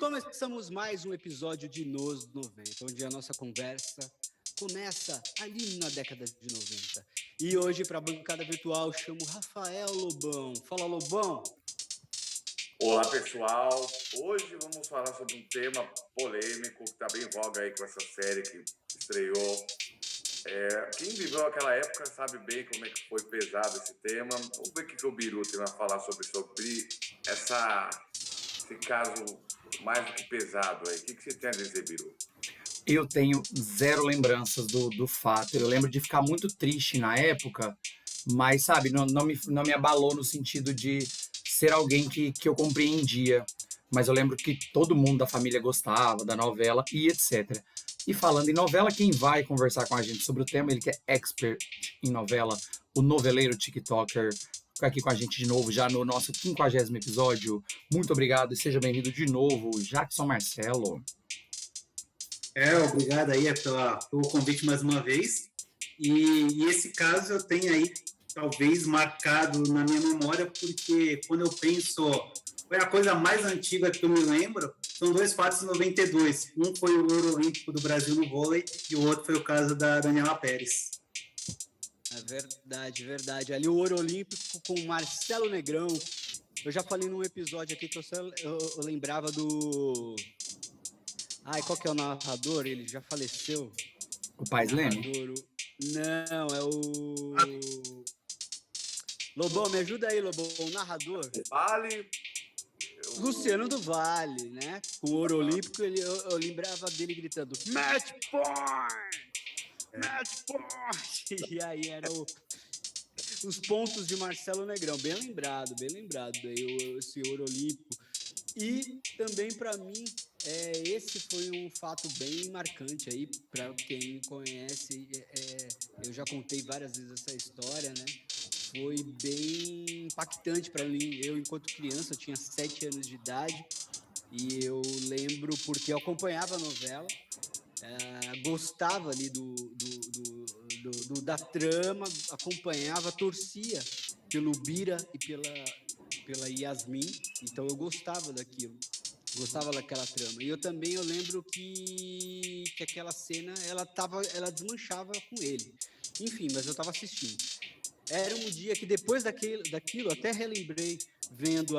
começamos mais um episódio de Nos 90, onde a nossa conversa começa ali na década de 90. E hoje, para a bancada virtual, chamo Rafael Lobão. Fala, Lobão! Olá, pessoal! Hoje vamos falar sobre um tema polêmico que está bem em voga aí com essa série que estreou. Quem viveu aquela época sabe bem como é que foi pesado esse tema. Vamos ver o que o Biru tem a falar sobre esse caso mais do que pesado aí. O que você tem a dizer, Biru? Eu tenho zero lembranças do fato. Eu lembro de ficar muito triste na época, mas, sabe, não me abalou no sentido de ser alguém que eu compreendia. Mas eu lembro que todo mundo da família gostava da novela e etc. E falando em novela, quem vai conversar com a gente sobre o tema, ele que é expert em novela, o noveleiro TikToker, fica aqui com a gente de novo já no nosso 50º episódio. Muito obrigado e seja bem-vindo de novo, Jackson Marcelo. Obrigado aí pelo convite mais uma vez. E esse caso eu tenho aí, talvez, marcado na minha memória, porque quando eu penso, foi a coisa mais antiga que eu me lembro, são dois fatos de 92. Um foi o Ouro Olímpico do Brasil no vôlei e o outro foi o caso da Daniela Pérez. É verdade, verdade. Ali o Ouro Olímpico com o Marcelo Negrão. Eu já falei num episódio aqui que eu lembrava do... qual que é o narrador? Ele já faleceu. O Paz Leme? Não, é o... Lobão, me ajuda aí, Lobão. O narrador. Vale. Luciano do Vale, né? Com o Ouro Olímpico, eu lembrava dele gritando Match Point! Match Point! E aí eram os pontos de Marcelo Negrão. Bem lembrado aí, esse Ouro Olímpico. E também, para mim, esse foi um fato bem marcante aí, para quem conhece, eu já contei várias vezes essa história, né? Foi bem impactante para mim. Eu, enquanto criança, eu tinha 7 anos de idade e eu lembro porque eu acompanhava a novela, gostava ali da trama, acompanhava, torcia pelo Bira e pela Yasmin, então eu gostava daquilo. Gostava daquela trama. E eu lembro que aquela cena, ela desmanchava com ele. Enfim, mas eu estava assistindo. Era um dia que depois daquilo, até relembrei vendo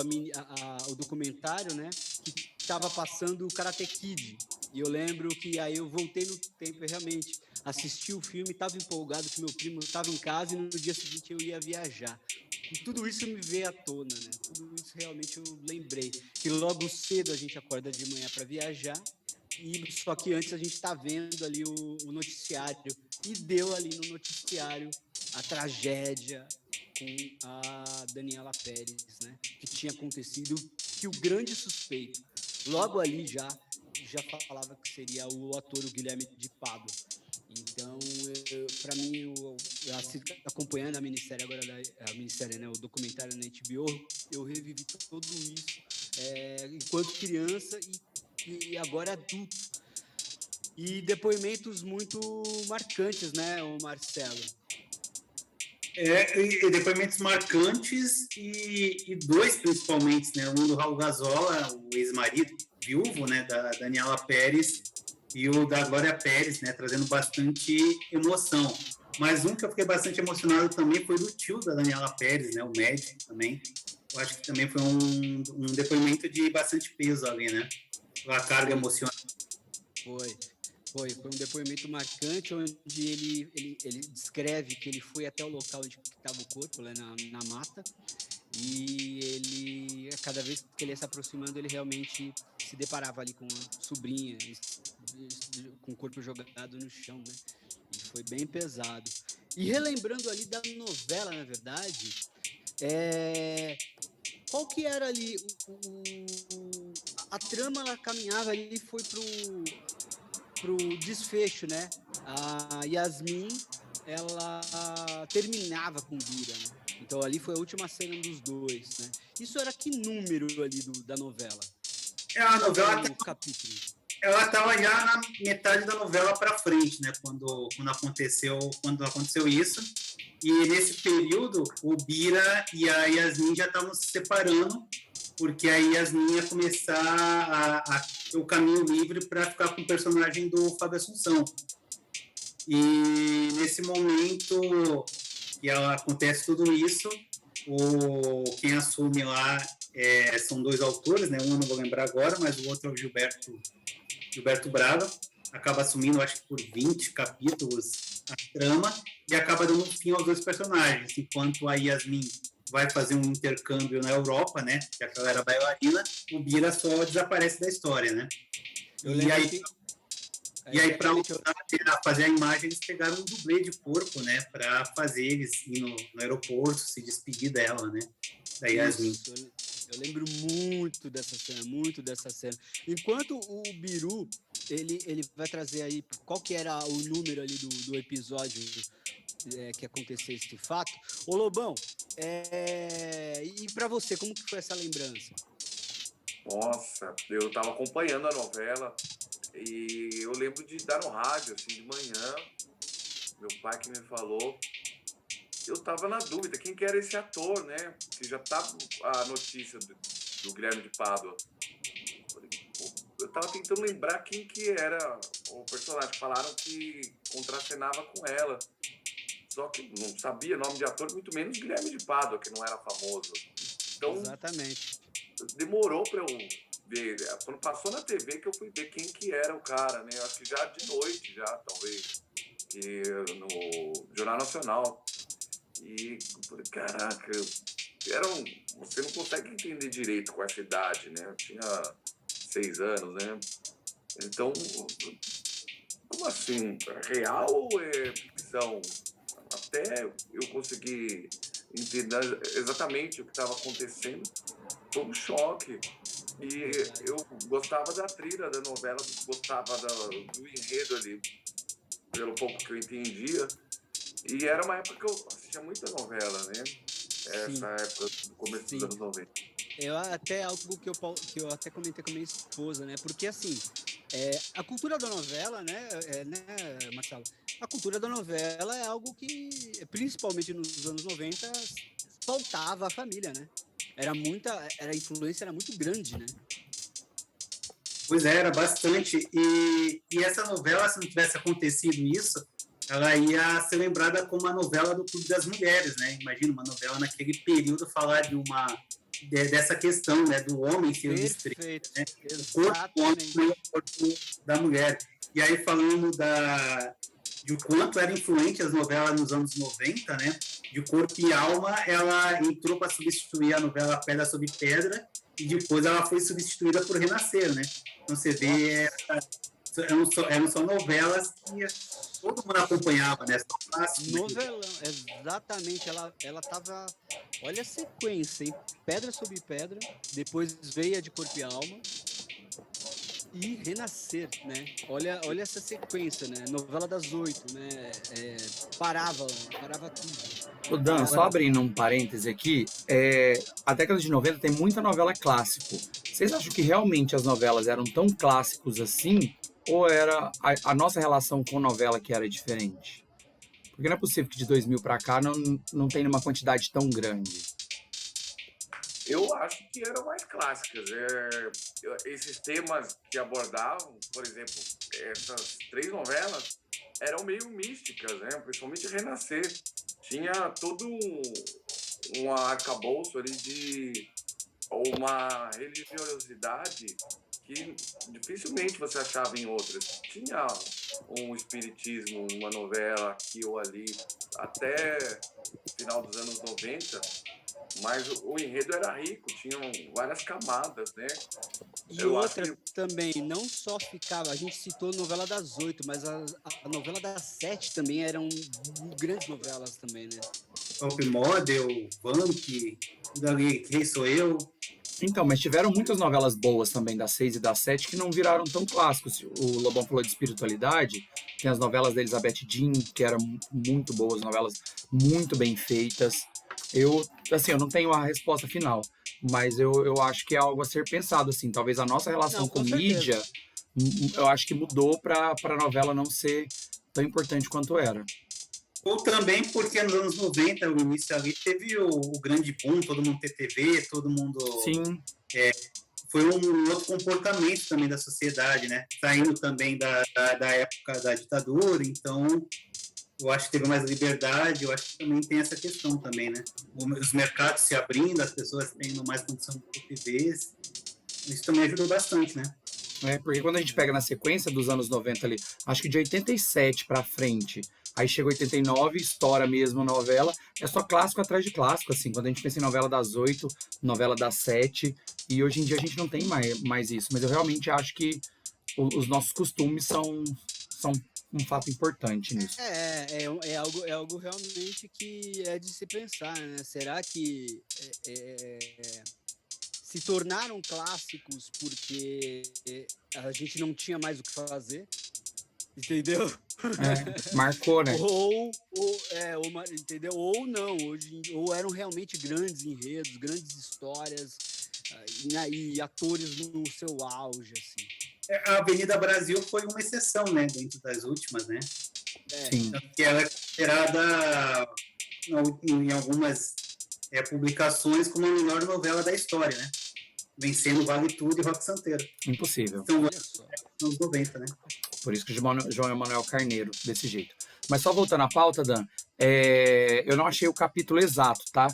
o documentário, né, que estava passando o Karate Kid. E eu lembro que aí eu voltei no tempo e realmente assisti o filme, estava empolgado que meu primo estava em casa e no dia seguinte eu ia viajar. E tudo isso me veio à tona, né? Tudo isso realmente eu lembrei. Que logo cedo a gente acorda de manhã para viajar, só que antes a gente está vendo ali o noticiário. E deu ali no noticiário a tragédia com a Daniela Pérez, né? Que tinha acontecido, que o grande suspeito, logo ali já falava que seria o ator, o Guilherme de Pádua. Então, para mim, acompanhando a minissérie agora, né, o documentário na HBO, eu revivi tudo isso enquanto criança e agora adulto. E depoimentos muito marcantes, né, o Marcelo? E depoimentos marcantes e dois principalmente, né? Um do Raul Gazola, o ex-marido, viúvo, né, da Daniela Pérez, e o da Glória Pérez, né, trazendo bastante emoção. Mas um que eu fiquei bastante emocionado também foi do tio da Daniela Pérez, né, o médico também. Eu acho que também foi um depoimento de bastante peso ali, né? A carga emocional. Foi um depoimento marcante, onde ele descreve que ele foi até o local onde estava o corpo, lá na mata, e ele, cada vez que ele ia se aproximando, ele realmente se deparava ali com a sobrinha, com o corpo jogado no chão, né? E foi bem pesado. E relembrando ali da novela, na verdade, qual que era ali a trama, ela caminhava ali, foi pro desfecho, né? A Yasmin, ela terminava com o Bira, né? Então ali foi a última cena dos dois, né? Isso era que número ali da novela? A novela capítulo. Ela estava já na metade da novela para frente, né? Quando aconteceu isso. E nesse período, o Bira e a Yasmin já estavam se separando. porque a Yasmin ia começar a ter o caminho livre para ficar com o personagem do Fábio Assunção. E nesse momento que acontece tudo isso, quem assume lá são dois autores, né? Um eu não vou lembrar agora, mas o outro é o Gilberto Braga, acaba assumindo, acho que por 20 capítulos, a trama, e acaba dando fim aos dois personagens, enquanto a Yasmin vai fazer um intercâmbio na Europa, né? Que ela era bailarina, o Bira só desaparece da história, né? E aí, para fazer a imagem, eles pegaram um dublê de corpo, né? Para fazer eles ir no aeroporto, se despedir dela, né? Da Yasmin. Eu lembro muito dessa cena. Enquanto o Biru, ele vai trazer aí qual que era o número ali do episódio que aconteceu esse fato. Ô Lobão, e para você, como que foi essa lembrança? Nossa, eu estava acompanhando a novela e eu lembro de dar no rádio, assim, de manhã, meu pai que me falou, eu estava na dúvida, quem que era esse ator, né? Que já estava a notícia do Guilherme de Pádua. Eu estava tentando lembrar quem que era o personagem. Falaram que contracenava com ela. Só que não sabia nome de ator, muito menos Guilherme de Pádua, que não era famoso. Então, exatamente. Demorou para eu ver. Quando passou na TV que eu fui ver quem que era o cara, né? Acho que já de noite, já, talvez. No Jornal Nacional. E eu falei, caraca, você não consegue entender direito com essa idade, né? Eu tinha 6 anos, né? Então, como assim? É real ou é ficção? Até eu conseguir entender exatamente o que estava acontecendo, foi um choque. E eu gostava da trilha da novela, gostava do enredo ali, pelo pouco que eu entendia. E era uma época que eu assistia muita novela, né? Essa época, do começo dos anos 90. Até algo que eu até comentei com a minha esposa, né? Porque, assim, a cultura da novela, né, Marcelo? A cultura da novela é algo que, principalmente nos anos 90, faltava a família, né? A influência era muito grande, né? Pois era bastante. E essa novela, se não tivesse acontecido isso, ela ia ser lembrada como a novela do Clube das Mulheres, né? Imagina uma novela naquele período falar dessa questão, né? Do homem ser o distrito, né? O corpo da mulher. E aí falando de quanto era influente as novelas nos anos 90, né? De Corpo e Alma, ela entrou para substituir a novela Pedra sobre Pedra e depois ela foi substituída por Renascer, né? Então você vê, eram só novelas que todo mundo acompanhava, né? Novelão, exatamente. Ela tava, olha a sequência, hein? Pedra sobre Pedra, depois Veia de Corpo e Alma e Renascer, né? Olha essa sequência, né? Novela das 8, né? Parava tudo. Ô Dan, só abrindo um parêntese aqui, a década de 90 tem muita novela clássico. Vocês acham que realmente as novelas eram tão clássicos assim? Ou era a nossa relação com novela que era diferente? Porque não é possível que de 2000 para cá não tenha uma quantidade tão grande. Eu acho que eram mais clássicas. Esses temas que abordavam, por exemplo, essas 3 novelas eram meio místicas, né? Principalmente Renascer. Tinha todo um arcabouço ali de uma religiosidade que dificilmente você achava em outras. Tinha um espiritismo, uma novela aqui ou ali, até o final dos anos 90, mas o enredo era rico, tinham várias camadas, né? E outra também, não só ficava, a gente citou a novela das 8, mas a novela das 7 também eram grandes novelas também, né? Top Model, Vamp, Quem Sou Eu. Então, mas tiveram muitas novelas boas também, das 6 e das 7, que não viraram tão clássicos. O Lobão falou de espiritualidade, tem as novelas da Elizabeth Jean, que eram muito boas, novelas muito bem feitas. Eu não tenho a resposta final, mas eu acho que é algo a ser pensado, assim. Talvez a nossa relação com mídia, eu acho que mudou para a novela não ser tão importante quanto era. Ou também porque nos anos 90, o início ali, teve o grande boom, todo mundo ter TV, todo mundo... Sim. foi um outro comportamento também da sociedade, né? Saindo também da época da ditadura, então eu acho que teve mais liberdade, eu acho que também tem essa questão também, né? Os mercados se abrindo, as pessoas tendo mais condição de liquidez, isso também ajudou bastante, né? Porque quando a gente pega na sequência dos anos 90 ali, acho que de 87 pra frente, aí chega 89, estoura mesmo a novela, é só clássico atrás de clássico, assim, quando a gente pensa em novela das 8, novela das 7, e hoje em dia a gente não tem mais isso, mas eu realmente acho que os nossos costumes são um fato importante nisso. É algo realmente que é de se pensar, né? Será que se tornaram clássicos porque a gente não tinha mais o que fazer? Entendeu? Marcou, né? Entendeu? Ou não, ou eram realmente grandes enredos, grandes histórias e atores no seu auge, assim. A Avenida Brasil foi uma exceção, né, dentro das últimas, né? Sim. Que ela é considerada em algumas publicações como a melhor novela da história, né? Vencendo Vale Tudo e Rock Santeiro. Impossível. Então, anos 90, né? Por isso que João Emanuel Carneiro, desse jeito. Mas só voltando à pauta, Dan, eu não achei o capítulo exato, tá?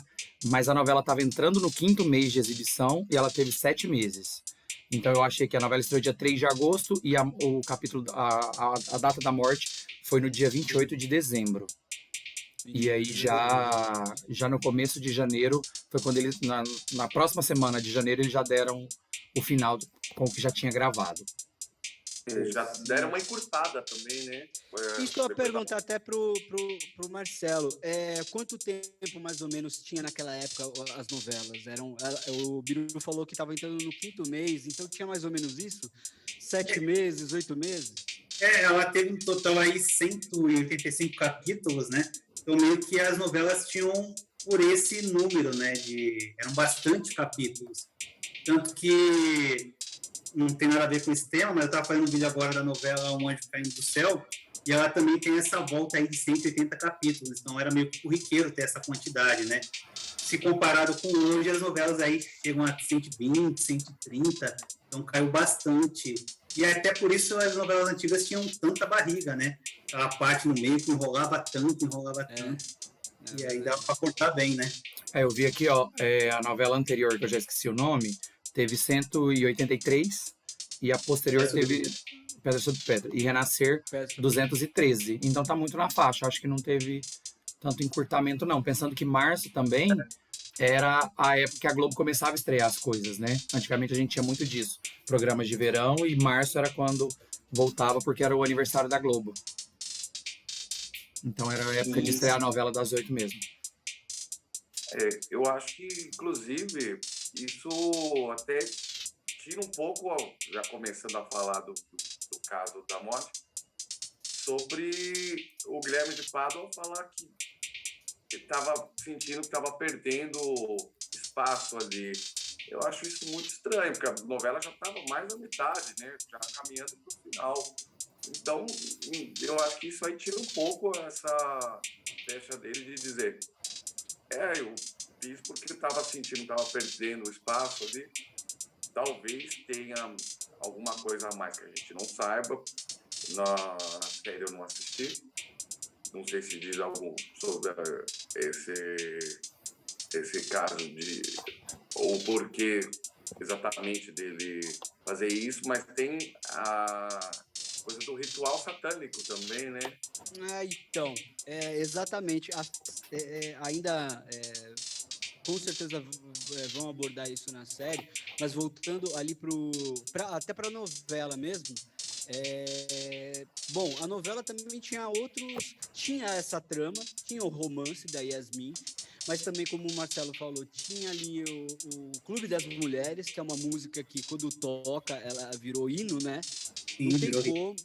Mas a novela estava entrando no 5º mês de exibição e ela teve 7 meses. Então eu achei que a novela estreou dia 3 de agosto e o capítulo, a data da morte foi no dia 28 de dezembro. E aí já no começo de janeiro, foi quando eles, na próxima semana de janeiro, eles já deram o final com o que já tinha gravado. Já deram uma encurtada também, né? Isso que eu ia perguntar até pro Marcelo. Quanto tempo, mais ou menos, tinha naquela época as novelas? O Biru falou que estava entrando no 5º mês, então tinha mais ou menos isso? 7 meses, 8 meses? Ela teve um total aí 185 capítulos, né? Então, meio que as novelas tinham por esse número, né? Eram bastante capítulos. Tanto que não tem nada a ver com esse tema, mas eu estava fazendo um vídeo agora da novela Um Anjo Caindo do Céu, e ela também tem essa volta aí de 180 capítulos, então era meio que corriqueiro ter essa quantidade, né? Se comparado com hoje, as novelas aí chegam a 120, 130, então caiu bastante. E até por isso as novelas antigas tinham tanta barriga, né? Aquela parte no meio que enrolava tanto, e aí dava para cortar bem, né? Eu vi aqui, ó, a novela anterior, que eu já esqueci o nome, teve 183 e a posterior teve Pedra sobre Pedra. E Renascer, 213. Então tá muito na faixa. Acho que não teve tanto encurtamento, não. Pensando que março também era a época que a Globo começava a estrear as coisas, né? Antigamente a gente tinha muito disso. Programas de verão, e março era quando voltava, porque era o aniversário da Globo. Então era a época de estrear a novela das 8 mesmo. Eu acho que, inclusive, isso até tira um pouco, já começando a falar do caso da morte, sobre o Guilherme de Pádua falar que ele estava sentindo que estava perdendo espaço ali. Eu acho isso muito estranho, porque a novela já estava mais da metade, né? Já caminhando para o final. Então, eu acho que isso aí tira um pouco essa pecha dele de dizer eu fiz porque estava sentindo que estava perdendo espaço ali. Talvez tenha alguma coisa a mais que a gente não saiba. Na série eu não assisti. Não sei se diz algo sobre esse caso ou porquê exatamente dele fazer isso, mas tem a coisa do ritual satânico também, né? Então, exatamente. Ainda com certeza vão abordar isso na série, mas voltando ali até para a novela mesmo. Bom, a novela também tinha essa trama, tinha o romance da Yasmin, mas também, como o Marcelo falou, tinha ali o Clube das Mulheres, que é uma música que quando toca, ela virou hino, né? Não tem como.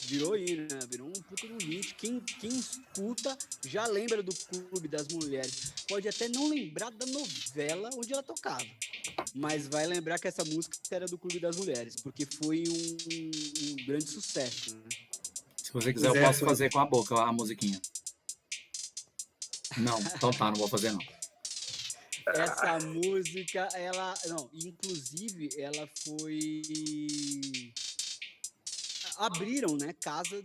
Virou hino, né? Virou um puto no hit. Quem escuta já lembra do Clube das Mulheres. Pode até não lembrar da novela onde ela tocava, mas vai lembrar que essa música era do Clube das Mulheres, porque foi um grande sucesso, né? Se você quiser, eu posso fazer com a boca a musiquinha. Não, então tá, não vou fazer não. Essa música, ela... Não, inclusive, ela foi... Abriram, né, casa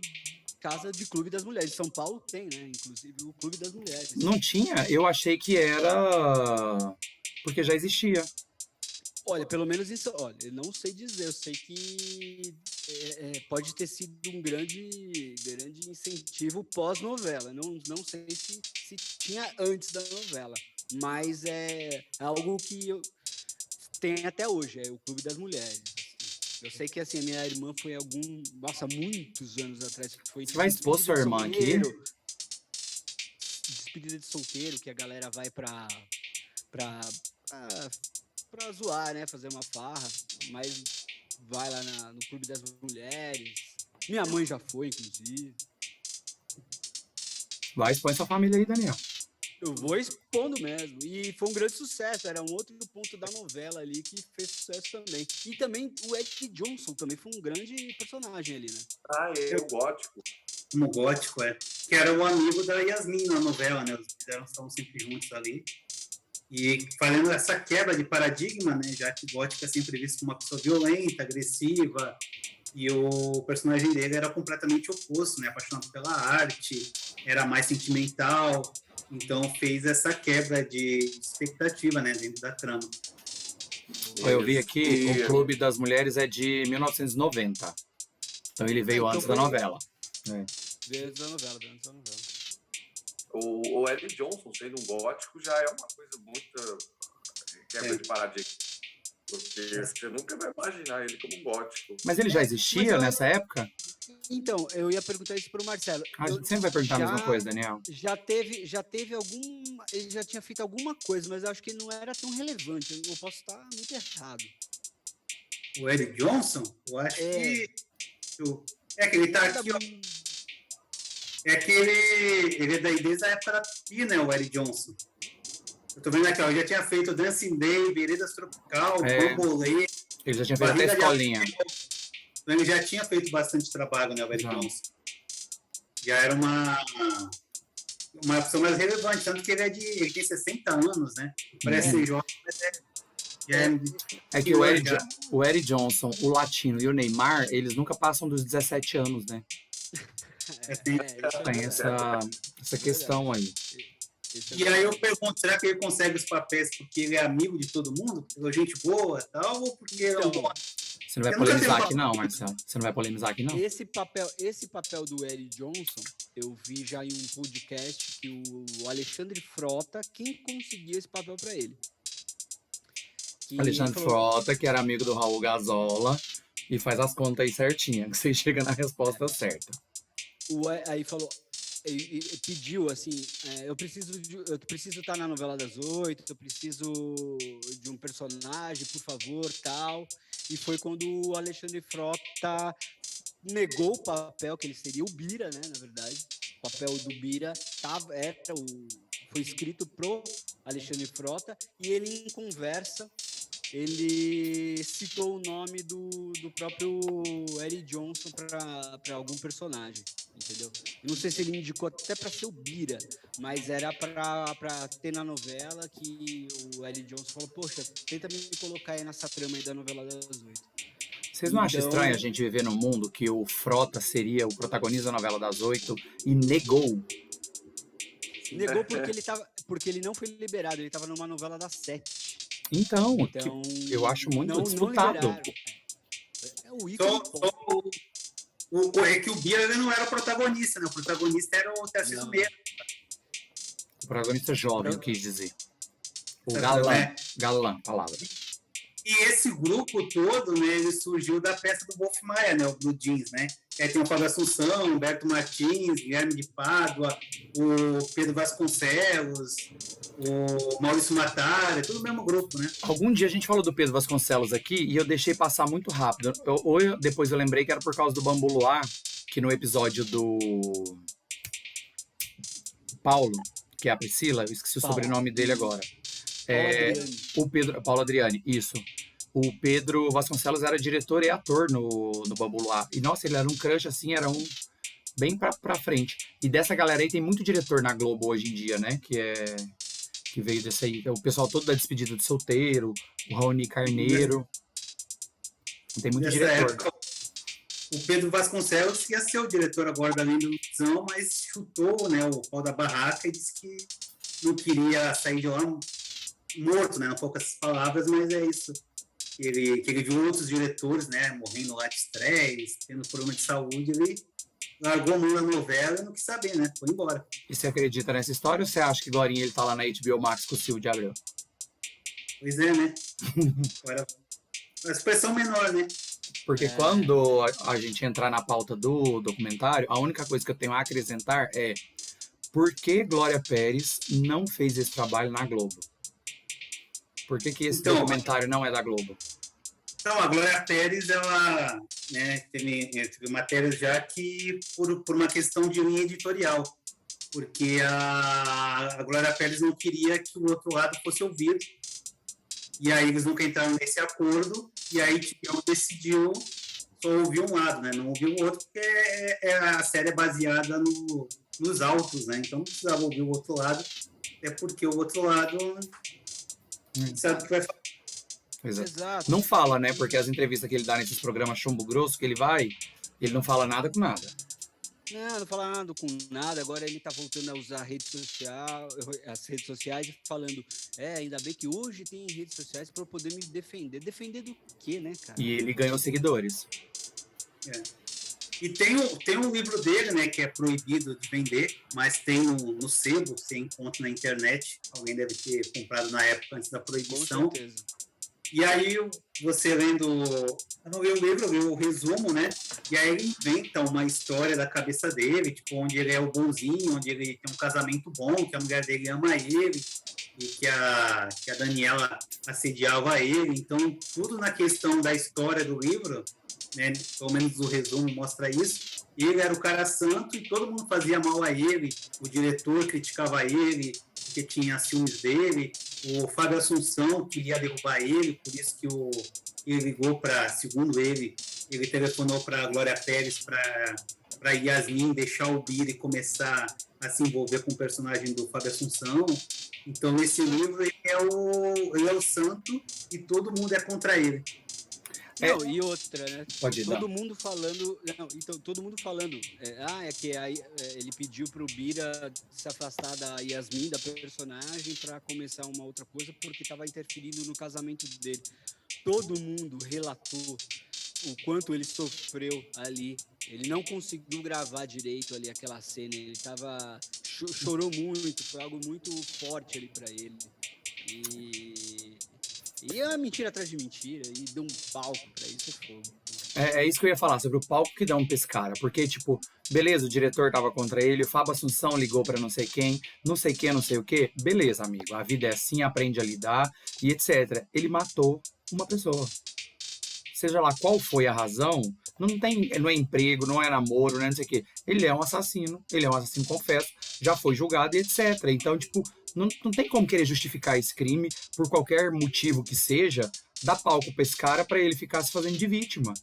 de Clube das Mulheres. São Paulo tem, né, inclusive, o Clube das Mulheres. Não tinha? Eu achei que era... Porque já existia. Olha, pelo menos isso... Olha, eu não sei dizer. Eu sei que pode ter sido um grande incentivo pós-novela. Não sei se tinha antes da novela. Mas é algo que tem até hoje, é o Clube das Mulheres. Eu sei que assim, a minha irmã foi muitos anos atrás, foi... Você vai expor sua irmã aqui? Despedida de solteiro, que a galera vai pra zoar, né, fazer uma farra, mas vai lá no Clube das Mulheres. Minha mãe já foi, inclusive. Vai, expõe sua família aí, Daniel. Eu vou expondo mesmo. E foi um grande sucesso. Era um outro ponto da novela ali que fez sucesso também. E também o Ed Johnson também foi um grande personagem ali, né? O Gótico. No Gótico, que era o amigo da Yasmin na novela, né? Os estavam sempre juntos ali. E fazendo essa quebra de paradigma, né? Já que o Gótico é sempre visto como uma pessoa violenta, agressiva, e o personagem dele era completamente oposto, né? Apaixonado pela arte, era mais sentimental. Então fez essa quebra de expectativa, né, dentro da trama. Eu vi aqui, o Clube das Mulheres é de 1990. Então ele veio antes da novela. Veio antes da novela. O Ed Johnson sendo um gótico já é uma coisa muito quebra de paradigma. Porque você nunca vai imaginar ele como um gótico. Mas ele já existia nessa época? Então, eu ia perguntar isso para o Marcelo. A gente sempre vai perguntar a mesma coisa, Daniel. Já teve algum... Ele já tinha feito alguma coisa, mas eu acho que ele não era tão relevante. Eu posso estar muito errado. O Ed Johnson? Eu acho que... É que ele tá aqui, ó. É que ele é desde a época da Tupi, né, o Ed Johnson. Eu tô vendo aqui, ó, ele já tinha feito Dancing Day, Veredas Tropical, Bambolê. Ele já tinha feito até Escolinha. Ele já tinha feito bastante trabalho, né, o Ed Johnson. Já era uma opção mais relevante, tanto que ele tem 60 anos, né? Parece ser jovem, mas é que o Ed Johnson, o Latino e o Neymar, eles nunca passam dos 17 anos, né? Tem essa questão aí. E aí eu pergunto, será que ele consegue os papéis porque ele é amigo de todo mundo? Porque é gente boa e tal, ou porque ele é um bom... Você não vai polemizar aqui não, Marcelo. Você não vai polemizar aqui não. Esse papel do Eric Johnson, eu vi já em um podcast que o Alexandre Frota, quem conseguiu esse papel para ele? Alexandre Frota, que era amigo do Raul Gazola, e faz as contas aí certinha, que você chega na resposta certa. Aí falou... pediu assim, eu preciso estar na novela das 8, eu preciso de um personagem, por favor, tal. E foi quando o Alexandre Frota negou o papel, que ele seria o Bira, né, na verdade. O papel do Bira foi escrito pro Alexandre Frota, e ele, em conversa, ele citou o nome do próprio Eric Johnson para algum personagem, entendeu? Eu não sei se ele indicou até para ser o Bira, mas era para ter na novela, que o Eric Johnson falou, poxa, tenta me colocar aí nessa trama aí da novela das 8. Vocês não acham estranho a gente viver num mundo que o Frota seria o protagonista da novela das 8 e negou? Negou porque ele não foi liberado, ele estava numa novela das 7. Então eu acho muito disputado. É que o Bira ele não era o protagonista, né? O protagonista era o Tarcísio Meira. O protagonista jovem, eu quis dizer. O galã, palavra. E esse grupo todo, né, ele surgiu da peça do Wolf Maia, né, o Blue Jeans, né? Aí tem o Fábio Assunção, Humberto Martins, Guilherme de Pádua, o Pedro Vasconcelos, o Maurício Matar, é tudo o mesmo grupo, né? Algum dia a gente falou do Pedro Vasconcelos aqui e eu deixei passar muito rápido. Depois eu lembrei que era por causa do Bambu Luar, que no episódio do Paulo, que é a Priscila, eu esqueci o sobrenome dele agora. Paulo Adriani, isso. O Pedro Vasconcelos era diretor e ator no Bambu Luar. E, nossa, ele era um crush, assim, era um bem pra frente. E dessa galera aí tem muito diretor na Globo hoje em dia, né? Que que veio desse aí. O pessoal todo da Despedida de Solteiro, o Raoni Carneiro. Tem muito Nessa diretor. época, o Pedro Vasconcelos ia ser o diretor agora da Lenda do Visão, mas chutou, né, o pau da barraca e disse que não queria sair de lá morto, né, não foi com essas palavras, mas é isso. Que ele viu outros diretores, né, morrendo lá de estresse, tendo problema de saúde, ele largou a mão na novela e não quis saber, né, foi embora. E você acredita nessa história ou você acha que Glorinha ele tá lá na HBO Max com o Silvio de Abreu? Pois é, né? Agora, a expressão menor, né? Porque quando a gente entrar na pauta do documentário, a única coisa que eu tenho a acrescentar é por que Glória Pérez não fez esse trabalho na Globo? Por que esse documentário não é da Globo? Então, a Glória Pérez, ela, né, teve matérias já que por uma questão de linha editorial, porque a Glória Pérez não queria que o outro lado fosse ouvido, e aí eles nunca entraram nesse acordo, e aí a HBO decidiu só ouvir um lado, né, não ouvir o outro, porque a série é baseada nos autos, né, então não precisava ouvir o outro lado, até porque o outro lado sabe o que vai falar. Exato. Não fala, né? Porque as entrevistas que ele dá nesses programas chumbo grosso que ele vai, ele não fala nada com nada. Não fala nada com nada. Agora ele tá voltando a usar as redes sociais, falando, ainda bem que hoje tem redes sociais para eu poder me defender. Defender do quê, né, cara? E ele ganhou seguidores. E tem um livro dele, né, que é proibido de vender, mas tem no sebo, você encontra na internet. Alguém deve ter comprado na época antes da proibição. Com certeza. E aí, você lendo, eu não li o livro, eu li o resumo, né? E aí ele inventa uma história da cabeça dele, tipo, onde ele é o bonzinho, onde ele tem um casamento bom, que a mulher dele ama ele, e que a Daniela assediava ele. Então, tudo na questão da história do livro, né, pelo menos o resumo mostra isso. Ele era o cara santo e todo mundo fazia mal a ele, o diretor criticava ele, porque tinha ciúmes dele, o Fábio Assunção queria derrubar ele, por isso que ele ligou para, segundo ele telefonou para a Glória Pérez para Yasmin deixar o Bira e começar a se envolver com o personagem do Fábio Assunção. Então, nesse livro, ele é o santo e todo mundo é contra ele. Não, e outra, né? Pode dar. Todo mundo falando. Não, então, todo mundo falando. Ele pediu pro Bira se afastar da Yasmin, da personagem, para começar uma outra coisa, porque estava interferindo no casamento dele. Todo mundo relatou o quanto ele sofreu ali. Ele não conseguiu gravar direito ali aquela cena. Ele chorou muito, foi algo muito forte ali para ele. E é mentira atrás de mentira, e deu um palco pra isso, é fogo. É isso que eu ia falar, sobre o palco que dão pra esse cara. Porque, tipo, beleza, o diretor tava contra ele, o Fábio Assunção ligou pra não sei quem, não sei quem, não sei o quê. Beleza, amigo, a vida é assim, aprende a lidar e etc. Ele matou uma pessoa. Seja lá qual foi a razão, não é emprego, não é namoro, não é não sei o quê. Ele é um assassino confesso, já foi julgado e etc. Então, tipo, não tem como querer justificar esse crime por qualquer motivo que seja, dar palco pra esse cara pra ele ficar se fazendo de vítima.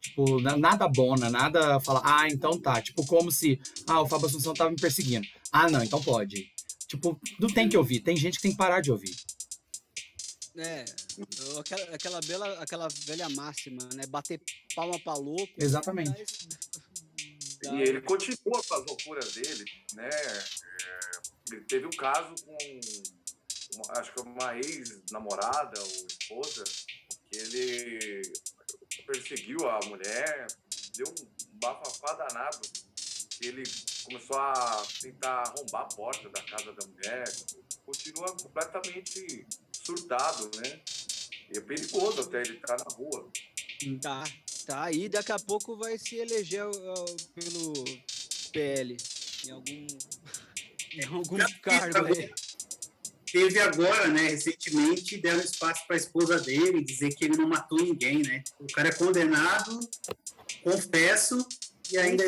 Tipo, nada bona, nada falar, então tá. Tipo, como se, o Fábio Assunção tava me perseguindo. Não, então pode. Tipo, não tem que ouvir, tem gente que tem que parar de ouvir. Aquela velha máxima, né? Bater palma pra louco. Exatamente. E ele continua com as loucuras dele, né? Ele teve um caso com, acho que uma ex-namorada ou esposa, que ele perseguiu a mulher, deu um bafafá danado, que ele começou a tentar arrombar a porta da casa da mulher, continua completamente surtado, né? E é perigoso até ele estar na rua. Tá. E daqui a pouco vai se eleger pelo PL em algum cargo aí. Teve agora, né, recentemente, deram espaço para a esposa dele, dizer que ele não matou ninguém, né? O cara é condenado, confesso, e ainda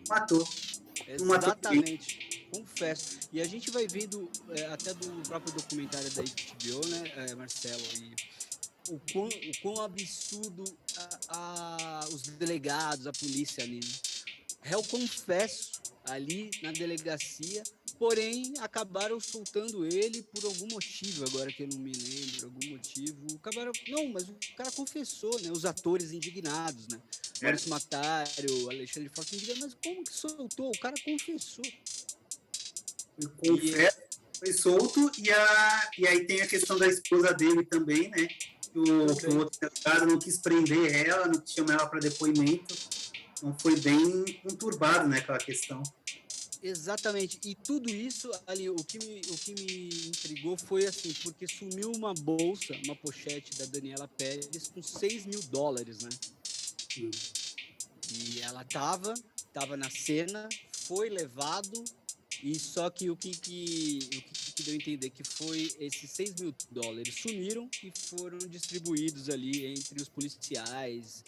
matou. Exatamente. Confesso. E a gente vai vendo, até do próprio documentário da HBO, né, Marcelo, e o quão absurdo os delegados, a polícia ali, né? Eu confesso ali na delegacia Porém, acabaram soltando ele por algum motivo, agora que eu não me lembro, algum motivo. Não, mas o cara confessou, né? Os atores indignados, né? Maurício Matário, Alexandre Frota indignados, mas como que soltou? O cara confessou. Confesso, foi solto, e aí tem a questão da esposa dele também, né? Que o outro delegado não quis prender ela, não quis chamar ela para depoimento. Então foi bem conturbado, né, aquela questão. Exatamente. E tudo isso, ali, o que me intrigou foi assim, porque sumiu uma bolsa, uma pochete da Daniela Pérez com $6.000, né? E ela tava na cena, foi levado, e só que o que deu a entender que foi esses $6.000 sumiram e foram distribuídos ali entre os policiais,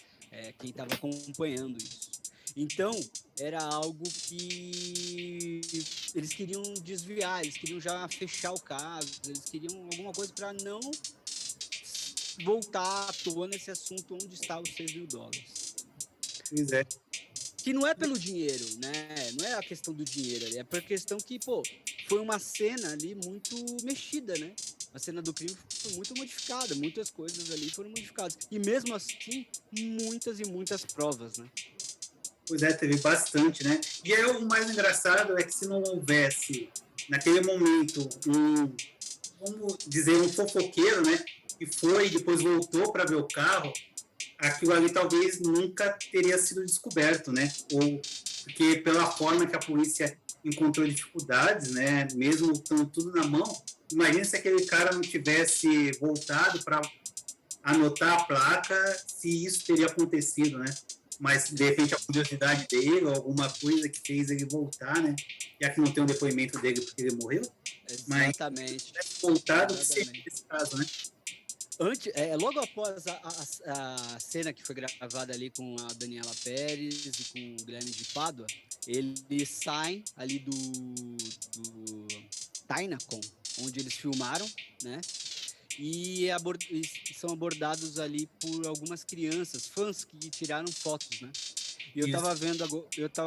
quem estava acompanhando isso. Então, era algo que eles queriam desviar, eles queriam já fechar o caso, eles queriam alguma coisa para não voltar à tona esse assunto onde está os $6.000. Pois é. Que não é pelo dinheiro, né? Não é a questão do dinheiro ali, é por questão que, foi uma cena ali muito mexida, né? A cena do crime foi muito modificada, muitas coisas ali foram modificadas. E mesmo assim, muitas e muitas provas, né? Pois é, teve bastante, né? E aí o mais engraçado é que se não houvesse, naquele momento, vamos dizer, um fofoqueiro, né? Que foi e depois voltou para ver o carro, aquilo ali talvez nunca teria sido descoberto, né? Ou porque pela forma que a polícia encontrou dificuldades, né? Mesmo estando tudo na mão, imagina se aquele cara não tivesse voltado para anotar a placa, se isso teria acontecido, né? Mas de repente a curiosidade dele ou alguma coisa que fez ele voltar, né? Já que não tem um depoimento dele porque ele morreu. Exatamente. Mas voltado, que seria esse caso, né? Logo após a cena que foi gravada ali com a Daniela Pérez e com o Guilherme de Pádua, eles saem ali do Tainacon, onde eles filmaram, né? E são abordados ali por algumas crianças, fãs que tiraram fotos, né? E eu tava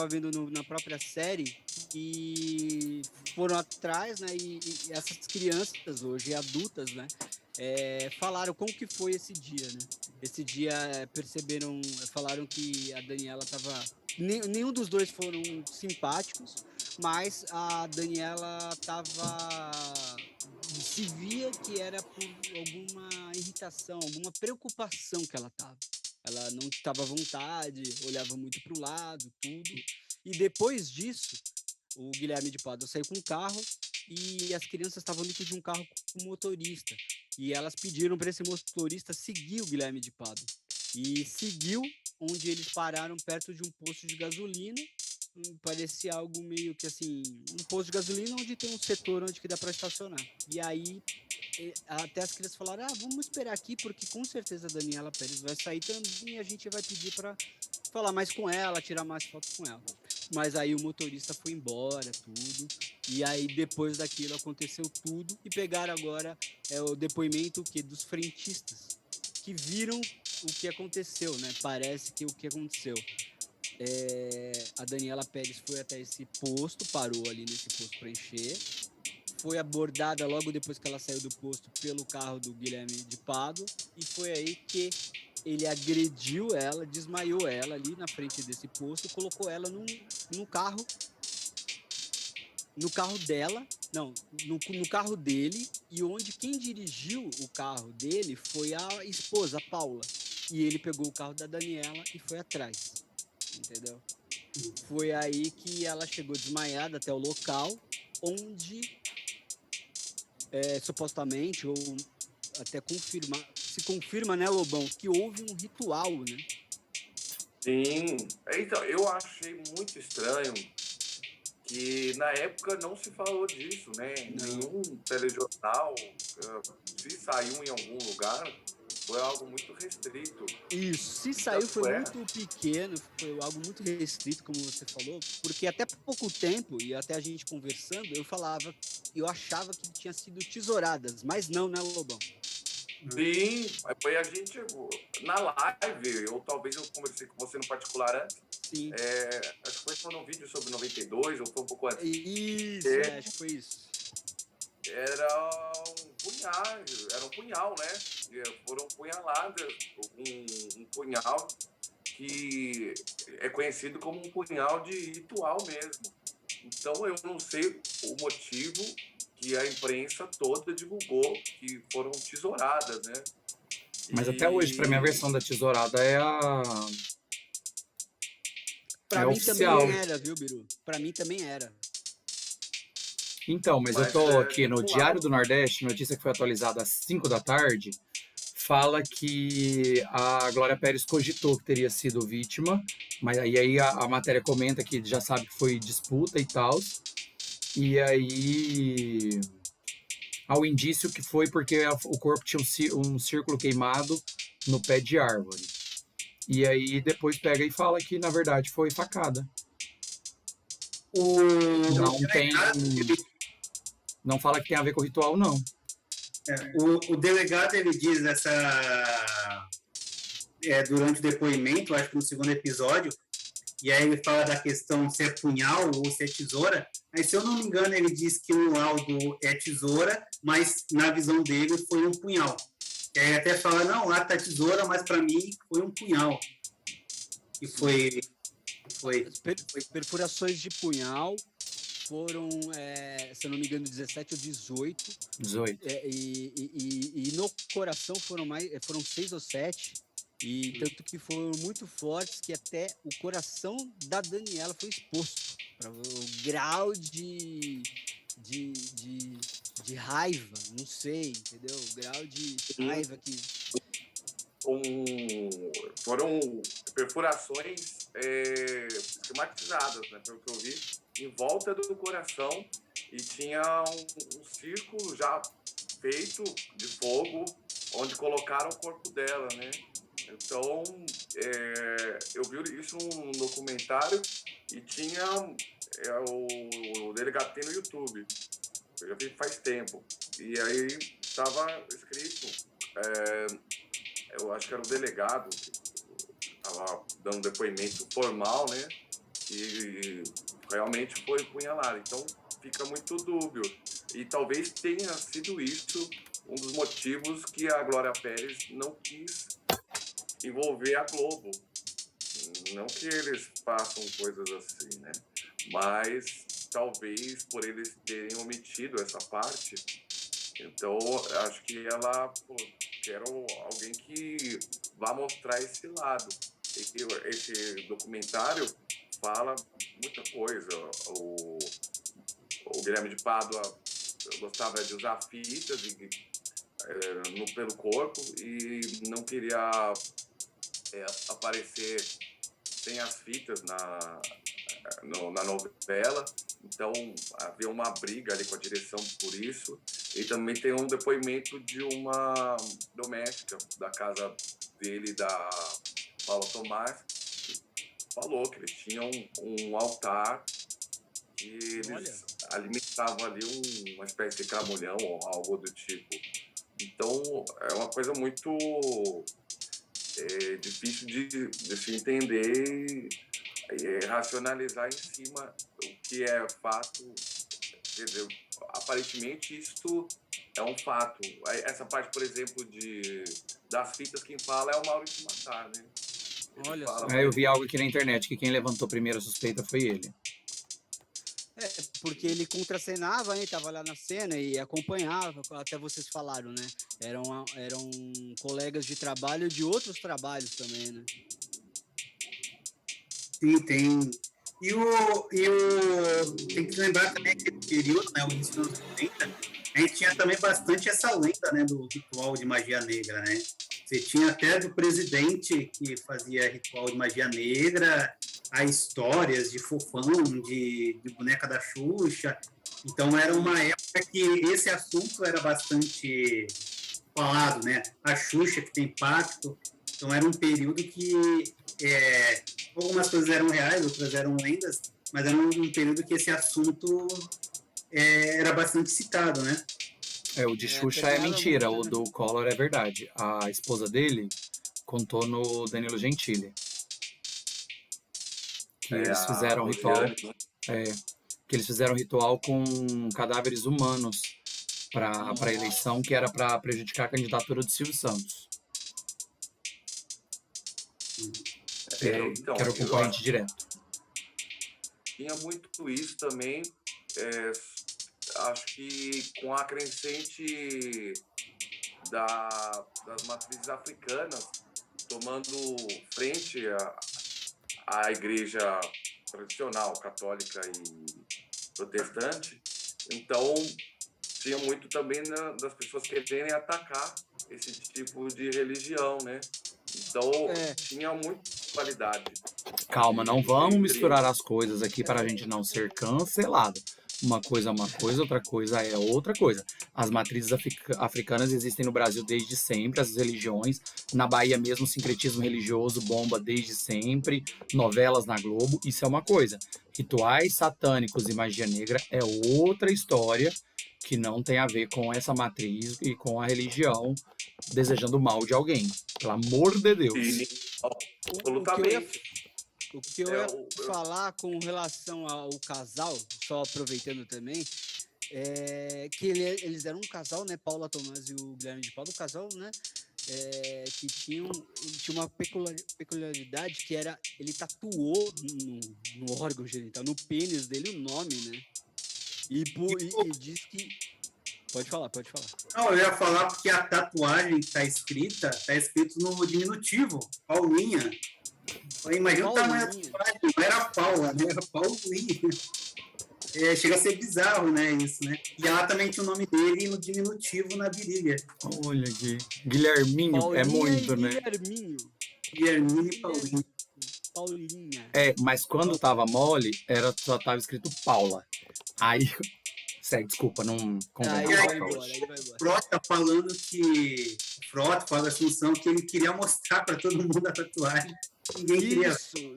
vendo na própria série que foram atrás, né? E essas crianças, hoje adultas, né? Falaram como que foi esse dia, né? Esse dia falaram que a Daniela tava... Nenhum dos dois foram simpáticos, mas a Daniela se via que era por alguma irritação, alguma preocupação que ela tava. Ela não estava à vontade, olhava muito para o lado, tudo. E depois disso, o Guilherme de Pádua saiu com o carro e as crianças estavam dentro de um carro com motorista. E elas pediram para esse motorista seguir o Guilherme de Pádua. E seguiu, onde eles pararam perto de um posto de gasolina. Parecia algo meio que assim, um posto de gasolina onde tem um setor onde que dá para estacionar. E aí até as crianças falaram, vamos esperar aqui, porque com certeza a Daniela Pérez vai sair também e a gente vai pedir para falar mais com ela, tirar mais fotos com ela. Mas aí o motorista foi embora, tudo. E aí depois daquilo aconteceu tudo e pegaram agora o depoimento dos frentistas que viram o que aconteceu, né? Parece que o que aconteceu. A Daniela Pérez foi até esse posto, parou ali nesse posto para encher. Foi abordada logo depois que ela saiu do posto pelo carro do Guilherme de Pádua e foi aí que ele agrediu ela, desmaiou ela ali na frente desse posto, colocou ela no carro dela, não, no carro dele, e onde quem dirigiu o carro dele foi a esposa, a Paula, e ele pegou o carro da Daniela e foi atrás, entendeu? Foi aí que ela chegou desmaiada até o local, onde supostamente, ou até se confirma, né, Lobão, que houve um ritual, né? Sim. Então, eu achei muito estranho que na época não se falou disso, né? Nenhum telejornal, se saiu em algum lugar, foi algo muito restrito. Isso, se saiu foi muito pequeno, foi algo muito restrito, como você falou, porque até pouco tempo, e até a gente conversando, eu achava que tinha sido tesouradas, mas não, né, Lobão? Sim, foi a gente, na live, ou talvez eu conversei com você no particular antes, Sim. Acho que foi num vídeo sobre 92, ou foi um pouco antes. Isso, acho que foi isso. Era um punhal, né? Foram punhaladas, um punhal que é conhecido como um punhal de ritual mesmo. Então eu não sei o motivo que a imprensa toda divulgou que foram tesouradas, né? Mas até hoje, pra mim, a versão da tesourada é a Pra mim oficial. também era, viu, Biru? Pra mim também era. Então, mas eu tô aqui no Diário do Nordeste, notícia que foi atualizada às 5 da tarde, fala que a Glória Pérez cogitou que teria sido vítima, mas aí a matéria comenta que já sabe que foi disputa e tal, e aí ao indício que foi porque o corpo tinha um círculo queimado no pé de árvore. E aí depois pega e fala que, na verdade, foi facada. Não fala que tem a ver com o ritual, não. O delegado, ele diz durante o depoimento, acho que no segundo episódio, e aí ele fala da questão se é punhal ou se é tesoura. Aí, se eu não me engano, ele diz que o laudo é tesoura, mas na visão dele foi um punhal. E aí até fala, não, lá tá tesoura, mas para mim foi um punhal. E foi perfurações de punhal foram, se eu não me engano, 17 ou 18. 18. E no coração foram 6 ou 7. E tanto que foram muito fortes que até o coração da Daniela foi exposto. Para o grau de raiva, não sei, entendeu? O grau de raiva que... Foram perfurações esquematizadas, né, pelo que eu vi, em volta do coração, e tinha um círculo já feito de fogo, onde colocaram o corpo dela, né? Então, eu vi isso num documentário e tinha o delegado tem no YouTube. Eu já vi faz tempo. E aí estava escrito, eu acho que era o delegado que estava dando depoimento formal, né? E realmente foi punhalado. Então, fica muito dúbio. E talvez tenha sido isso um dos motivos que a Glória Pérez não quis envolver a Globo. Não que eles façam coisas assim, né? Mas talvez por eles terem omitido essa parte, então acho que ela quer alguém que vá mostrar esse lado. Esse documentário fala muita coisa. O Guilherme de Pádua gostava de usar fitas pelo corpo e não queria aparecer sem as fitas na novela, então havia uma briga ali com a direção por isso. E também tem um depoimento de uma doméstica da casa dele, da Paula Tomás, que falou que eles tinham um altar que eles alimentavam ali uma espécie de cramulhão ou algo do tipo. Então é uma coisa muito difícil de se entender e racionalizar em cima o que é fato. Quer dizer, aparentemente isto é um fato. Essa parte, por exemplo, das fitas, quem fala é o Maurício Matar, né? Olha só. Eu vi algo aqui na internet que quem levantou primeiro a suspeita foi ele. Porque ele contracenava, hein? Tava lá na cena e acompanhava, até vocês falaram, né? Eram colegas de trabalho de outros trabalhos também, né? Sim, tem. Tem que lembrar também que no período, né, o início dos anos 90, a gente tinha também bastante essa lenda, né, do ritual de magia negra, né? Você tinha até do presidente que fazia ritual de magia negra, há histórias de fofão, de boneca da Xuxa. Então era uma época que esse assunto era bastante falado, né? A Xuxa que tem pacto. Então era um período que algumas coisas eram reais, outras eram lendas, mas era um período que esse assunto era bastante citado, né? O de Xuxa é mentira, o do Collor é verdade. A esposa dele contou no Danilo Gentili. que eles fizeram ritual, que eles fizeram ritual com cadáveres humanos para a eleição, que era para prejudicar a candidatura do Silvio Santos, que era o concorrente direto. Tinha muito isso também, acho que com a crescente das matrizes africanas tomando frente à igreja tradicional, católica e protestante. Então, tinha muito também das pessoas quererem atacar esse tipo de religião, né? Então, tinha muita qualidade. Calma, não vamos misturar as coisas aqui para a gente não ser cancelado. Uma coisa é uma coisa, outra coisa é outra coisa. As matrizes africanas existem no Brasil desde sempre, as religiões. Na Bahia mesmo, o sincretismo religioso bomba desde sempre. Novelas na Globo, isso é uma coisa. Rituais satânicos e magia negra é outra história que não tem a ver com essa matriz e com a religião desejando o mal de alguém. Pelo amor de Deus. Absolutamente. O que eu ia falar com relação ao casal, só aproveitando também, é que eles eram um casal, né? Paula Tomás e o Guilherme de Pádua, um casal, né? Que tinha uma peculiaridade que era, ele tatuou no órgão genital, no pênis dele, o nome, né? E diz que... Pode falar. Não, eu ia falar porque a tatuagem que tá escrito no diminutivo, Paulinha. Imagina o tamanho da tatuagem, não era Paula, né? Era Paulinha. Chega a ser bizarro, né, isso, né? E ela também tinha o nome dele no diminutivo na virilha. Olha aqui. Guilherminho, Paulinha, é muito, né? Guilherminho e Paulinha. Paulinha. Mas quando tava mole, só tava escrito Paula. Aí... Segue, desculpa, não convém. Aí vai embora. Frota falando que... Frota, Fábio Assunção, que ele queria mostrar para todo mundo a tatuagem. Ninguém queria. Isso,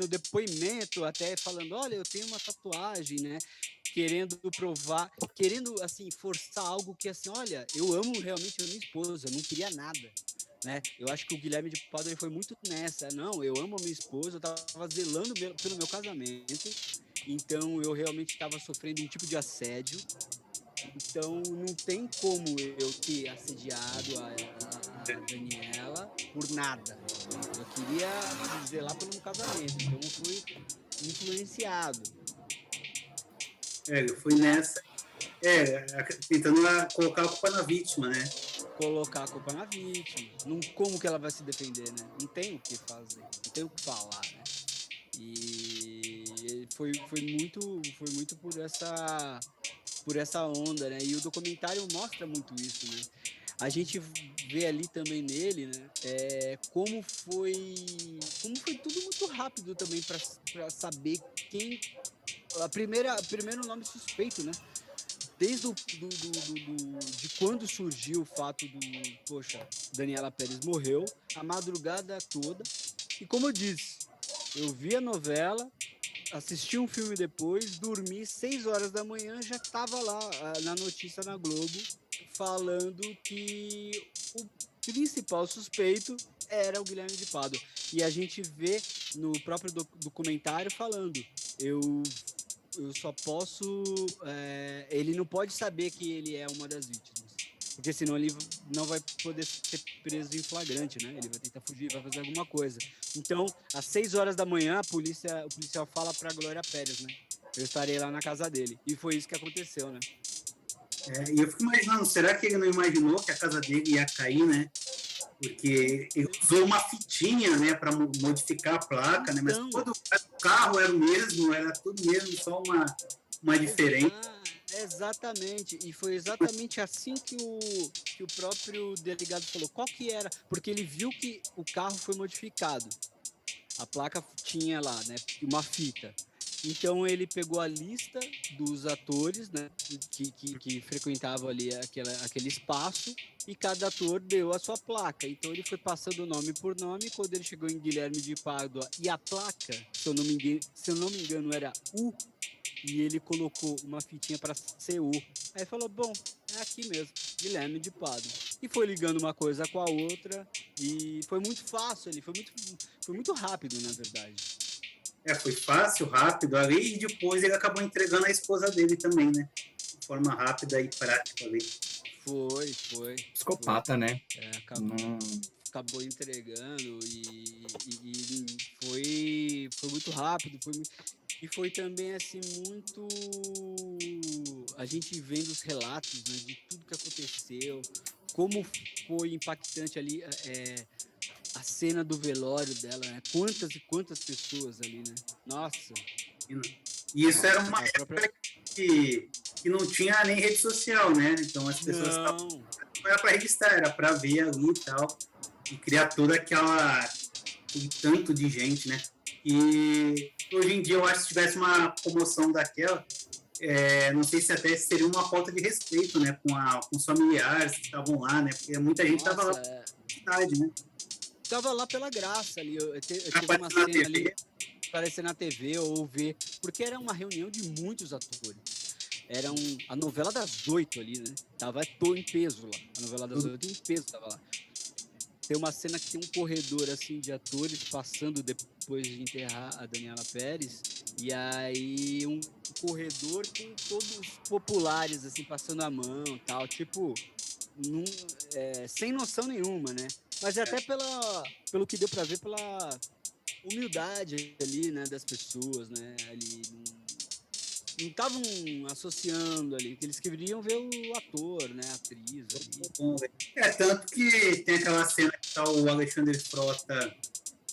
no depoimento, até falando, olha, eu tenho uma tatuagem, né? Querendo provar, querendo, assim, forçar algo que, assim, olha, eu amo realmente a minha esposa, eu não queria nada, né? Eu acho que o Guilherme de Pádua foi muito nessa, não, eu amo a minha esposa, eu tava zelando pelo meu casamento, então eu realmente estava sofrendo um tipo de assédio, então não tem como eu ter assediado a Daniela por nada. Eu queria zelar pelo meu casamento, então eu fui influenciado. Eu fui nessa, tentando colocar a culpa na vítima, né? Colocar a culpa na vítima. Não, como que ela vai se defender, né? Não tem o que fazer, não tem o que falar, né? E foi muito por essa onda, né? E o documentário mostra muito isso, né? A gente vê ali também nele, né? Como foi tudo muito rápido também para saber quem... primeiro nome suspeito, né? Desde de quando surgiu o fato poxa, Daniela Pérez morreu, a madrugada toda. E como eu disse, eu vi a novela, assisti um filme depois, dormi 6 horas da manhã, já estava lá na notícia na Globo, falando que o principal suspeito era o Guilherme de Pádua. E a gente vê no próprio documentário falando, eu só posso... ele não pode saber que ele é uma das vítimas, porque senão ele não vai poder ser preso em flagrante, né? Ele vai tentar fugir, vai fazer alguma coisa. Então, às 6 horas da manhã, o policial fala para Glória Pérez, né? Eu estarei lá na casa dele. E foi isso que aconteceu, né? E eu fico imaginando, será que ele não imaginou que a casa dele ia cair, né? Porque ele usou uma fitinha, né, para modificar a placa, né? Mas todo o carro era o mesmo, era tudo mesmo, só uma diferença. Exatamente, e foi exatamente assim que o próprio delegado falou. Qual que era? Porque ele viu que o carro foi modificado. A placa tinha lá, né, uma fita. Então ele pegou a lista dos atores, né, que frequentavam ali aquele espaço, e cada ator deu a sua placa. Então ele foi passando nome por nome. Quando ele chegou em Guilherme de Pádua e a placa, se eu não me engano, era U, e ele colocou uma fitinha para CU. Aí falou, bom, é aqui mesmo, Guilherme de Pádua. E foi ligando uma coisa com a outra, e foi muito fácil, foi muito rápido, na verdade. Foi fácil, rápido ali, e depois ele acabou entregando a esposa dele também, né? De forma rápida e prática ali. Foi. Psicopata, né? Acabou, acabou entregando e foi muito rápido, e foi também assim muito a gente vendo os relatos, né, de tudo que aconteceu, como foi impactante ali a cena do velório dela, né? Quantas e quantas pessoas ali, né? Nossa. E isso era uma A própria... época que não tinha nem rede social, né? Então as pessoas Não. não era para registrar, era para ver ali e tal, e criar toda aquele tanto de gente, né? E hoje em dia eu acho que se tivesse uma comoção daquela, não sei se até seria uma falta de respeito, né, com os familiares que estavam lá, né? Porque muita gente estava lá pela cidade, né? Tava lá pela graça ali, eu teve uma cena ali, aparecer na TV ou ver, porque era uma reunião de muitos atores. Era a novela das 8 ali, né? Tava em peso lá, a novela das 8 em peso tava lá. Tem uma cena que tem um corredor assim de atores passando depois de enterrar a Daniela Pérez, e aí um corredor com todos os populares assim passando a mão, tal, tipo, sem noção nenhuma, né? Mas até pelo que deu para ver, pela humildade ali, né, das pessoas, né? Ali não estavam associando ali, que eles queriam ver o ator, né, a atriz ali. Tanto que tem aquela cena que tá o Alexandre Frota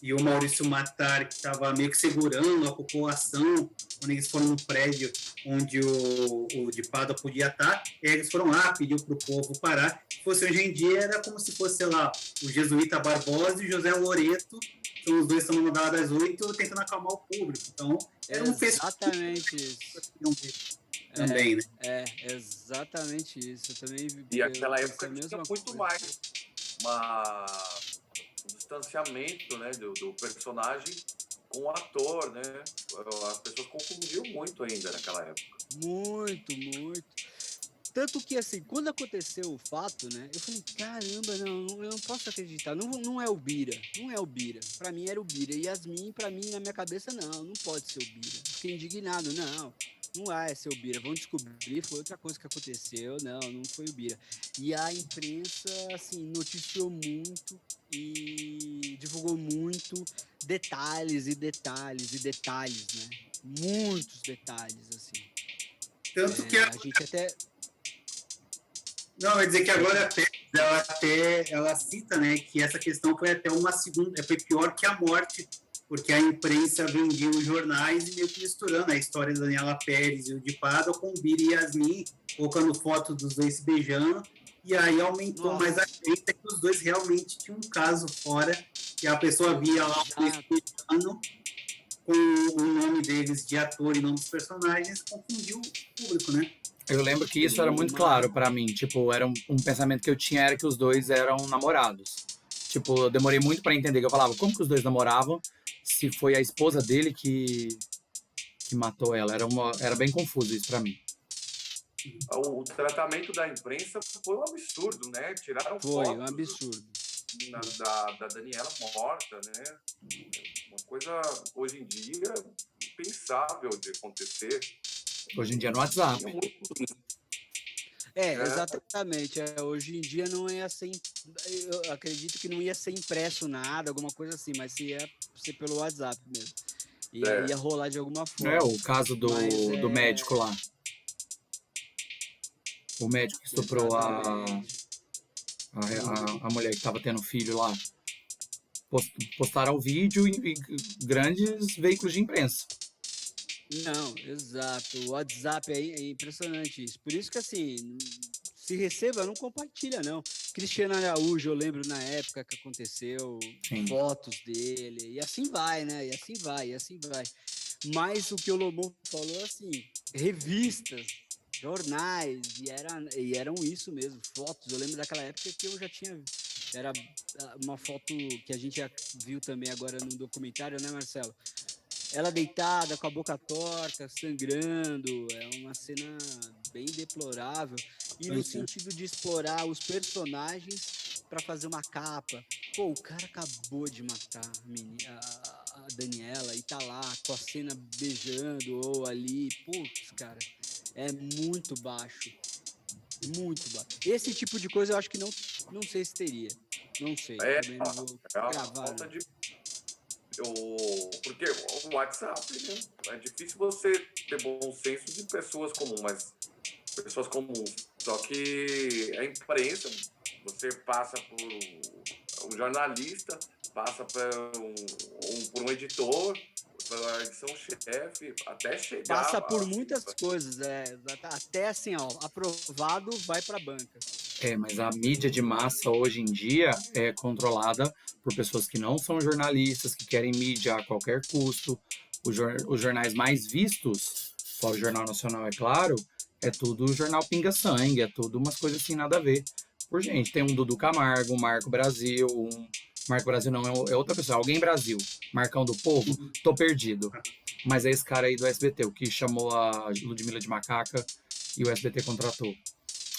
e o Maurício Matar, que estava meio que segurando a população, quando eles foram no prédio onde o de Pada podia estar, e aí eles foram lá, pediu para o povo parar. Se fosse hoje em dia, era como se fosse, sei lá, o Jesuíta Barbosa e o José Loreto, são os dois estão no novela das 8 tentando acalmar o público. Então, era um festival. Exatamente isso. Também, né? Exatamente isso. Eu também E aquela época tinha muito mais um distanciamento, né, do personagem com o ator, né? As pessoas confundiam muito ainda naquela época. Muito. Tanto que, assim, quando aconteceu o fato, né, eu falei, caramba, eu não posso acreditar, não é o Bira, não é o Bira. Pra mim era o Bira. E Yasmin, pra mim, na minha cabeça, não pode ser o Bira. Fiquei indignado, não é seu Bira. Vão descobrir, foi outra coisa que aconteceu, não foi o Bira. E a imprensa, assim, noticiou muito e divulgou muito detalhes, né? Muitos detalhes, assim. Tanto que a gente até... Não, vai dizer que agora ela cita, né, que essa questão foi até uma segunda, foi pior que a morte, porque a imprensa vendia os jornais e meio que misturando a história da Daniela Pérez e o de Pádua com o Bira e Yasmin, colocando foto dos dois se beijando, e aí aumentou mais a crença que os dois realmente tinham um caso fora, que a pessoa via lá o beijando com o nome deles de ator e nome dos personagens, confundiu o público, né? Eu lembro que isso era muito claro pra mim. Tipo, era um pensamento que eu tinha, era que os dois eram namorados. Tipo, eu demorei muito pra entender, que eu falava, como que os dois namoravam se foi a esposa dele que matou ela? Era bem confuso isso pra mim. O tratamento da imprensa foi um absurdo, né? Tiraram foi fotos um absurdo da Daniela morta, né? Uma coisa, hoje em dia, impensável de acontecer. Hoje em dia no WhatsApp. Exatamente. Hoje em dia não ia ser, eu acredito que não ia ser impresso nada, alguma coisa assim, mas ia ser pelo WhatsApp mesmo. Ia rolar de alguma forma. O caso do médico lá. O médico que estuprou a mulher que estava tendo filho lá. Postaram o vídeo em grandes veículos de imprensa. Não, exato. O WhatsApp é impressionante isso. Por isso que, assim, se receba, não compartilha, não. Cristiano Araújo, eu lembro na época que aconteceu, fotos dele, e assim vai, né? E assim vai. Mas o que o Lobão falou, assim, revistas, jornais, e eram isso mesmo, fotos. Eu lembro daquela época que eu já tinha... Era uma foto que a gente já viu também agora no documentário, né, Marcelo? Ela deitada, com a boca torta, sangrando, é uma cena bem deplorável. E no sentido de explorar os personagens para fazer uma capa. Pô, o cara acabou de matar a Daniela e tá lá com a cena beijando ou ali, putz, cara, é muito baixo. Muito baixo. Esse tipo de coisa eu acho que não sei se teria. Não sei. Também não vou a gravar. falta de. Porque o WhatsApp, né? É difícil você ter bom senso de pessoas comuns, mas pessoas comuns. Só que a imprensa, você passa por um jornalista, passa por um editor, pela edição-chefe, até chegar. Passa por muitas coisas, até assim, ó, aprovado, vai para a banca. Mas a mídia de massa hoje em dia é controlada por pessoas que não são jornalistas, que querem mídia a qualquer custo. Os jornais mais vistos, fora o Jornal Nacional, é claro, é tudo jornal pinga-sangue, é tudo umas coisas assim, nada a ver. Por gente, tem um Dudu Camargo, um Marco Brasil, Marco Brasil não, é outra pessoa, Alguém Brasil, Marcão do Povo, tô perdido. Mas é esse cara aí do SBT, o que chamou a Ludmilla de macaca e o SBT contratou.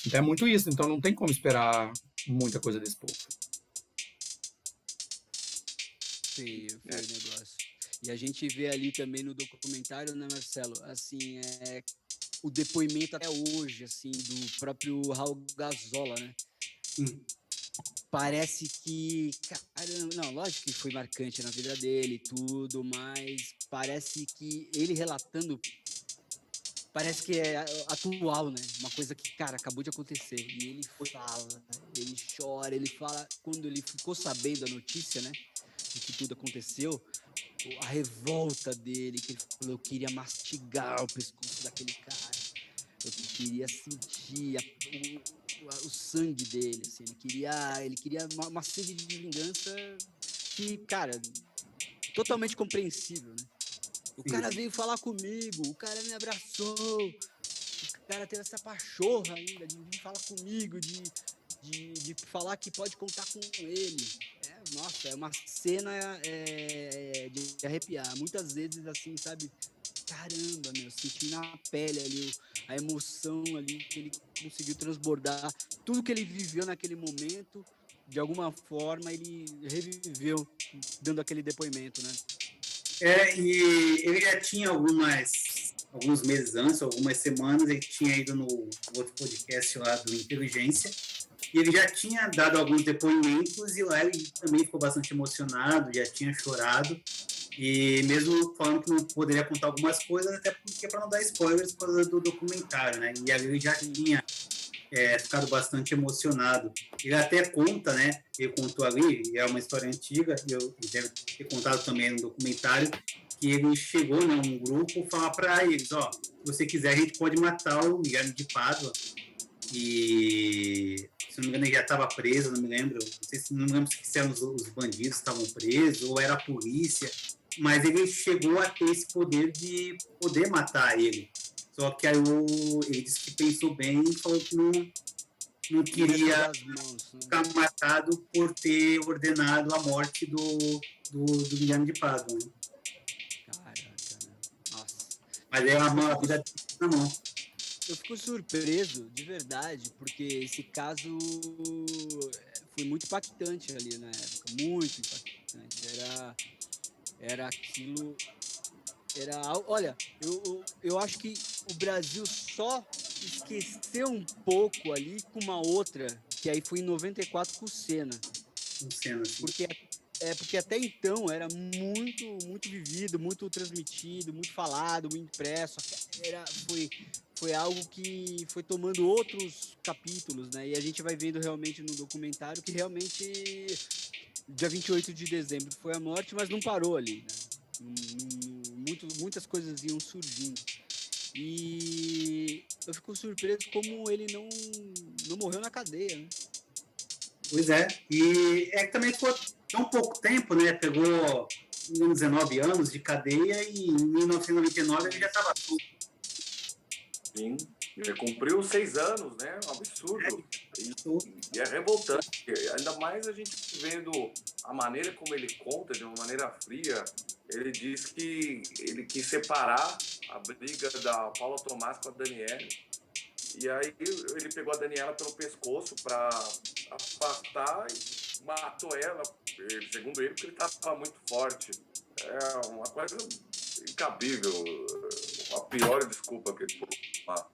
Então é muito isso, então não tem como esperar muita coisa desse povo. Feio o negócio. E a gente vê ali também no documentário, né, Marcelo, assim, o depoimento até hoje, assim, do próprio Raul Gazola, né? Parece que, caramba, não, lógico que foi marcante na vida dele e tudo, mas parece que ele relatando, parece que é atual, né? Uma coisa que, cara, acabou de acontecer. E ele fala, ele chora, ele fala, quando ele ficou sabendo a notícia, né? De que tudo aconteceu, a revolta dele, que ele falou, eu queria mastigar o pescoço daquele cara. Eu queria sentir o sangue dele, assim, ele queria uma sede de vingança que, cara, totalmente compreensível, né? O cara veio falar comigo, o cara me abraçou, o cara teve essa pachorra ainda de vir falar comigo, de falar que pode contar com ele. Nossa, é uma cena de arrepiar. Muitas vezes, assim, sabe? Caramba, meu, senti na pele ali a emoção ali que ele conseguiu transbordar. Tudo que ele viveu naquele momento, de alguma forma, ele reviveu dando aquele depoimento, né? E ele já tinha alguns meses antes, algumas semanas, ele tinha ido no outro podcast lá do Inteligência, e ele já tinha dado alguns depoimentos, e lá ele também ficou bastante emocionado, já tinha chorado, e mesmo falando que não poderia contar algumas coisas, até porque para não dar spoilers por causa do documentário, né? E ali ele já tinha ficado bastante emocionado. Ele até conta, né? Ele contou ali, é uma história antiga, e eu deve ter contado também no documentário, que ele chegou num grupo falar para eles, ó, se você quiser a gente pode matar o Guilherme de Pádua. E se não me engano ele já estava preso, não me lembro, não me lembro se eram os bandidos que estavam presos ou era a polícia, mas ele chegou a ter esse poder de poder matar ele. Só que aí ele disse que pensou bem e falou que não queria ficar matado por ter ordenado a morte do Guilherme de Pádua. Né? Caraca, nossa. Mas é uma vida na mão. Eu fico surpreso, de verdade, porque esse caso foi muito impactante ali na época, muito impactante. Era aquilo... Olha, eu acho que o Brasil só esqueceu um pouco ali com uma outra, que aí foi em 94 com o Senna. Porque até então era muito, muito vivido, muito transmitido, muito falado, muito impresso. Foi algo que foi tomando outros capítulos, né? E a gente vai vendo realmente no documentário que realmente dia 28 de dezembro foi a morte, mas não parou ali, né? Muitas coisas iam surgindo. E eu fico surpreso como ele não morreu na cadeia, né? Pois é. E é que também ficou tão pouco tempo, né? Pegou 19 anos de cadeia e em 1999 ele já estava tudo. Sim, ele cumpriu 6 anos, né? Um absurdo. E é revoltante. Ainda mais a gente vendo a maneira como ele conta, de uma maneira fria. Ele diz que ele quis separar a briga da Paula Tomás com a Daniela. E aí ele pegou a Daniela pelo pescoço para afastar e matou ela, segundo ele, porque ele estava muito forte. É uma coisa incabível. A pior desculpa que ele pode tomar.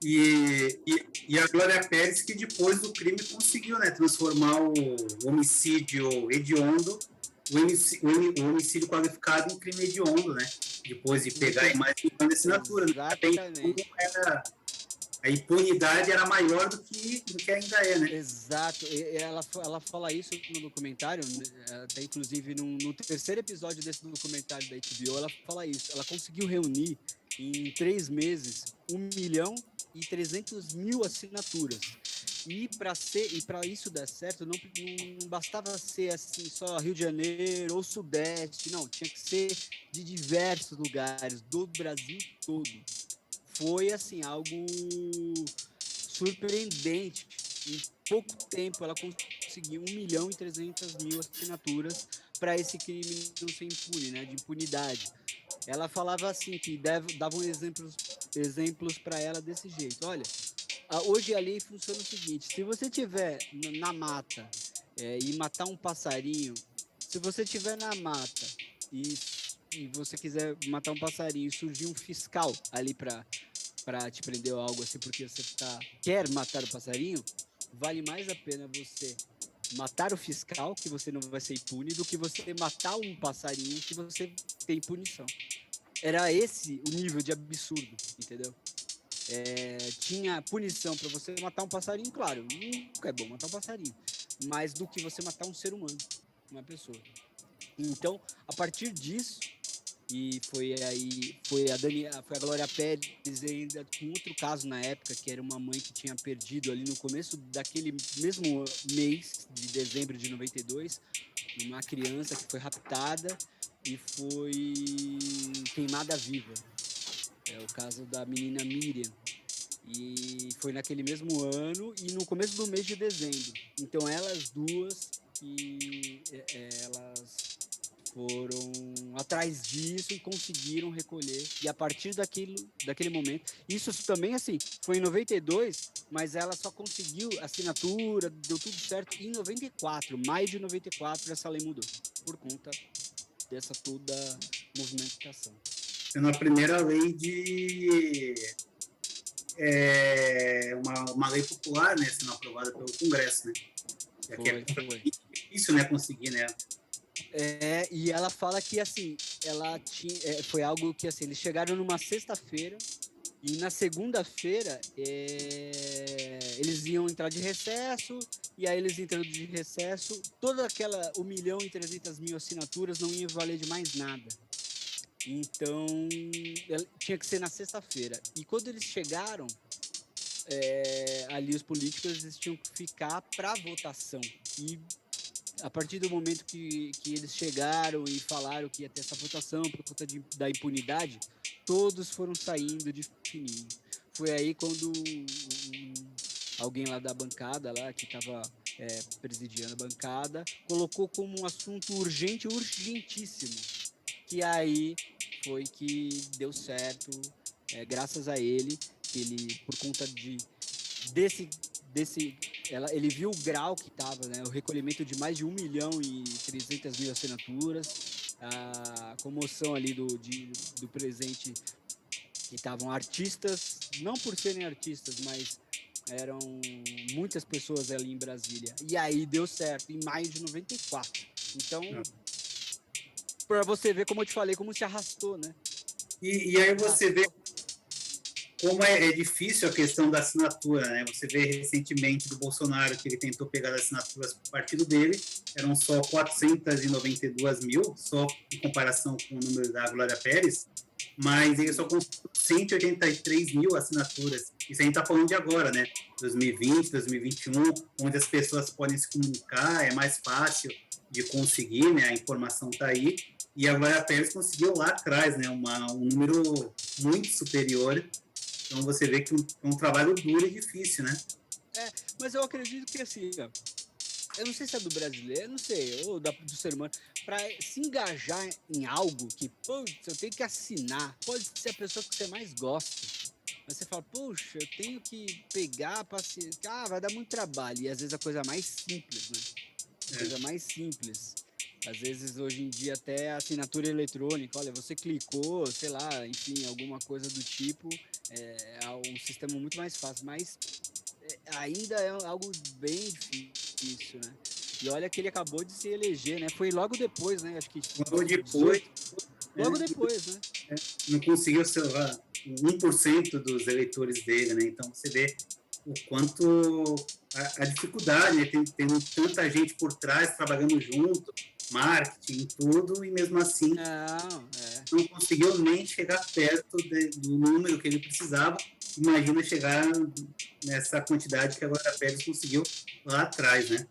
E a Glória Pérez, que depois do crime conseguiu, né, transformar o homicídio hediondo, o homicídio qualificado em crime hediondo, né? Depois de pegar a imagem de assinatura. Exatamente. A impunidade era maior do que ainda é, né? Exato. Ela fala isso no documentário, até inclusive no terceiro episódio desse documentário da HBO, ela fala isso. Ela conseguiu reunir em 3 meses 1.300.000 assinaturas. E para isso dar certo, não bastava ser assim só Rio de Janeiro ou Sudeste, não, tinha que ser de diversos lugares do Brasil todo. Foi assim algo surpreendente. Em pouco tempo ela conseguiu 1.300.000 assinaturas para esse crime não ser impune, né, de impunidade. Ela falava assim que davam exemplos para ela desse jeito. Olha, hoje a lei funciona o seguinte: se você tiver na mata e matar um passarinho, se você tiver na mata e você quiser matar um passarinho e surgir um fiscal ali para te prender ou algo assim porque você quer matar o passarinho, vale mais a pena você matar o fiscal, que você não vai ser impune, do que você matar um passarinho que você tem punição. Era esse o nível de absurdo, entendeu? Tinha punição para você matar um passarinho, claro, nunca é bom matar um passarinho, mas do que você matar um ser humano, uma pessoa. Então, a partir disso, e foi a Glória Pérez ainda com outro caso na época, que era uma mãe que tinha perdido ali no começo daquele mesmo mês de dezembro de 92, uma criança que foi raptada e foi queimada viva. É o caso da menina Miriam. E foi naquele mesmo ano e no começo do mês de dezembro. Então elas duas elas foram atrás disso e conseguiram recolher. E a partir daquele momento, isso também assim, foi em 92, mas ela só conseguiu assinatura, deu tudo certo em 94, maio de 94 essa lei mudou, por conta dessa toda movimentação. Sendo a primeira lei uma lei popular, né, sendo aprovada pelo Congresso, né? Foi. Difícil, né, conseguir, né? E ela fala que assim, foi algo que assim, eles chegaram numa sexta-feira e na segunda-feira eles iam entrar de recesso, e aí eles entrando de recesso, toda aquela 1.300.000 assinaturas não ia valer de mais nada. Então tinha que ser na sexta-feira. E quando eles chegaram, ali os políticos eles tinham que ficar para votação. E a partir do momento que eles chegaram e falaram que ia ter essa votação por conta da impunidade, todos foram saindo de fininho. Foi aí quando alguém lá da bancada, lá que estava presidiando a bancada, colocou como um assunto urgente, urgentíssimo. Que aí foi que deu certo, graças a ele, que ele, por conta ele viu o grau que estava, né, o recolhimento de mais de 1.300.000 assinaturas, a comoção ali do presente, que estavam artistas, não por serem artistas, mas eram muitas pessoas ali em Brasília. E aí deu certo, em maio de 94. Então, para você ver, como eu te falei, como se arrastou, né? E aí você vê como é difícil a questão da assinatura, né? Você vê recentemente do Bolsonaro, que ele tentou pegar as assinaturas para o partido dele, eram só 492.000, só em comparação com o número da Glória Pérez, mas ele só conseguiu 183.000 assinaturas. Isso a gente está falando de agora, né? 2020, 2021, onde as pessoas podem se comunicar, é mais fácil de conseguir, né? A informação está aí. E a Glória Pérez conseguiu lá atrás, né? Um número muito superior. Então você vê que é um trabalho duro e difícil, né? Mas eu acredito que assim, ó, eu não sei se é do brasileiro, não sei, ou do ser humano, para se engajar em algo que, putz, eu tenho que assinar, pode ser a pessoa que você mais gosta. Mas você fala, poxa, eu tenho que pegar para assinar, vai dar muito trabalho. E às vezes a coisa mais simples, né? A coisa mais simples. Às vezes, hoje em dia, até assinatura eletrônica, olha, você clicou, sei lá, enfim, alguma coisa do tipo, é um sistema muito mais fácil, mas ainda é algo bem difícil, né? E olha que ele acabou de se eleger, né? Foi logo depois, né? Acho que Logo depois, 18, logo depois, né? não conseguiu, sei lá, 1% dos eleitores dele, né? Então você vê o quanto a dificuldade, né? Tem tanta gente por trás trabalhando junto, marketing, tudo, e mesmo assim não conseguiu nem chegar perto do número que ele precisava. Imagina chegar nessa quantidade que a Glória Pérez conseguiu lá atrás, né?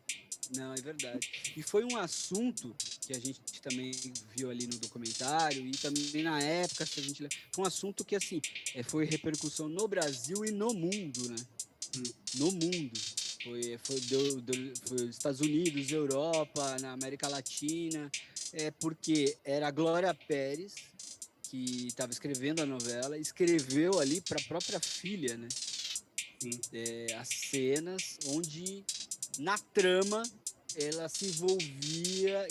Não, é verdade. E foi um assunto que a gente também viu ali no documentário e também na época, se a gente foi um assunto que assim foi repercussão no Brasil e no mundo, né? No mundo. Foi Estados Unidos, Europa, na América Latina, porque era a Glória Pérez que estava escrevendo a novela, escreveu ali para a própria filha, né? As cenas onde na trama ela se envolvia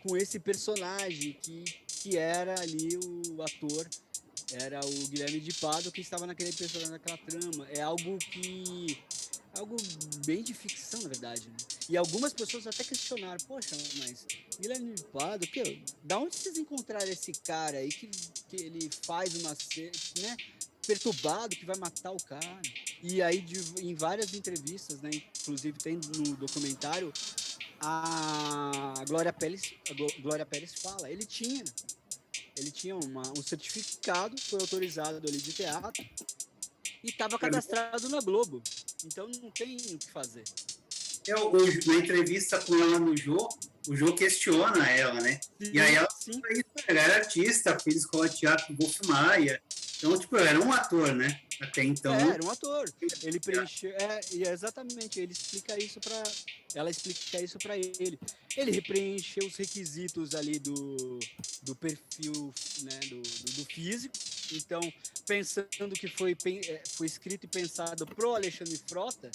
com esse personagem que era ali o ator, era o Guilherme de Pádua que estava naquele personagem, naquela trama. É algo bem de ficção, na verdade, né? E algumas pessoas até questionaram, poxa, mas Guilherme de Pádua, da onde vocês encontraram esse cara aí que ele faz uma cena, né, perturbado, que vai matar o cara? E aí, em várias entrevistas, né, inclusive tem no documentário, a Glória Pérez fala, ele tinha um certificado, foi autorizado ali de teatro e estava cadastrado na Globo. Então não tem o que fazer. Na entrevista com ela no Jô, o Jô questiona ela, né? Sim, e aí ela era artista, fez escola de teatro do Wolf Maia. Então, tipo, era um ator, né? Até então. Era um ator. Ele preencheu. Exatamente, ela explica isso para ele. Ele preencheu os requisitos ali do perfil, né, do físico. Então, pensando que foi escrito e pensado pro Alexandre Frota,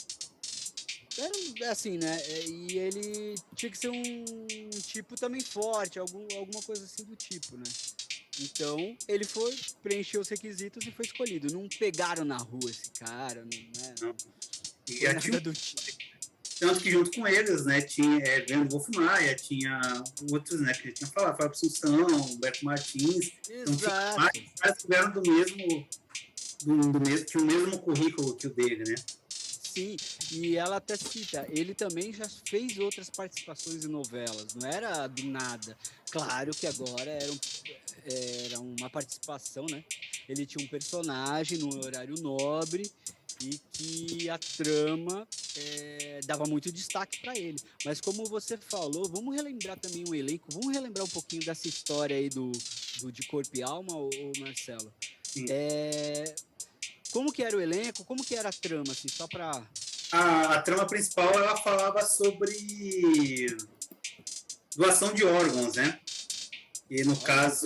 era assim, né? E ele tinha que ser um tipo também forte, alguma coisa assim do tipo, né? Então, ele preencheu os requisitos e foi escolhido. Não pegaram na rua esse cara, não. E nada do tipo. Tanto que junto com eles, né, tinha Vendo Wolf Maia, tinha outros, né, que a gente tinha falado, Fábio Assunção, Humberto Martins. Exato. Então, mais caras que vieram tinha o mesmo currículo que o dele, né? Sim, e ela até cita, ele também já fez outras participações em novelas, não era do nada. Claro que agora era uma participação, né? Ele tinha um personagem no horário nobre e que a trama dava muito destaque para ele. Mas como você falou, vamos relembrar também o elenco, vamos relembrar um pouquinho dessa história aí do De Corpo e Alma, ô Marcelo? Sim. Como que era o elenco? Como que era a trama, assim, só para... A trama principal, ela falava sobre doação de órgãos, né? E no caso,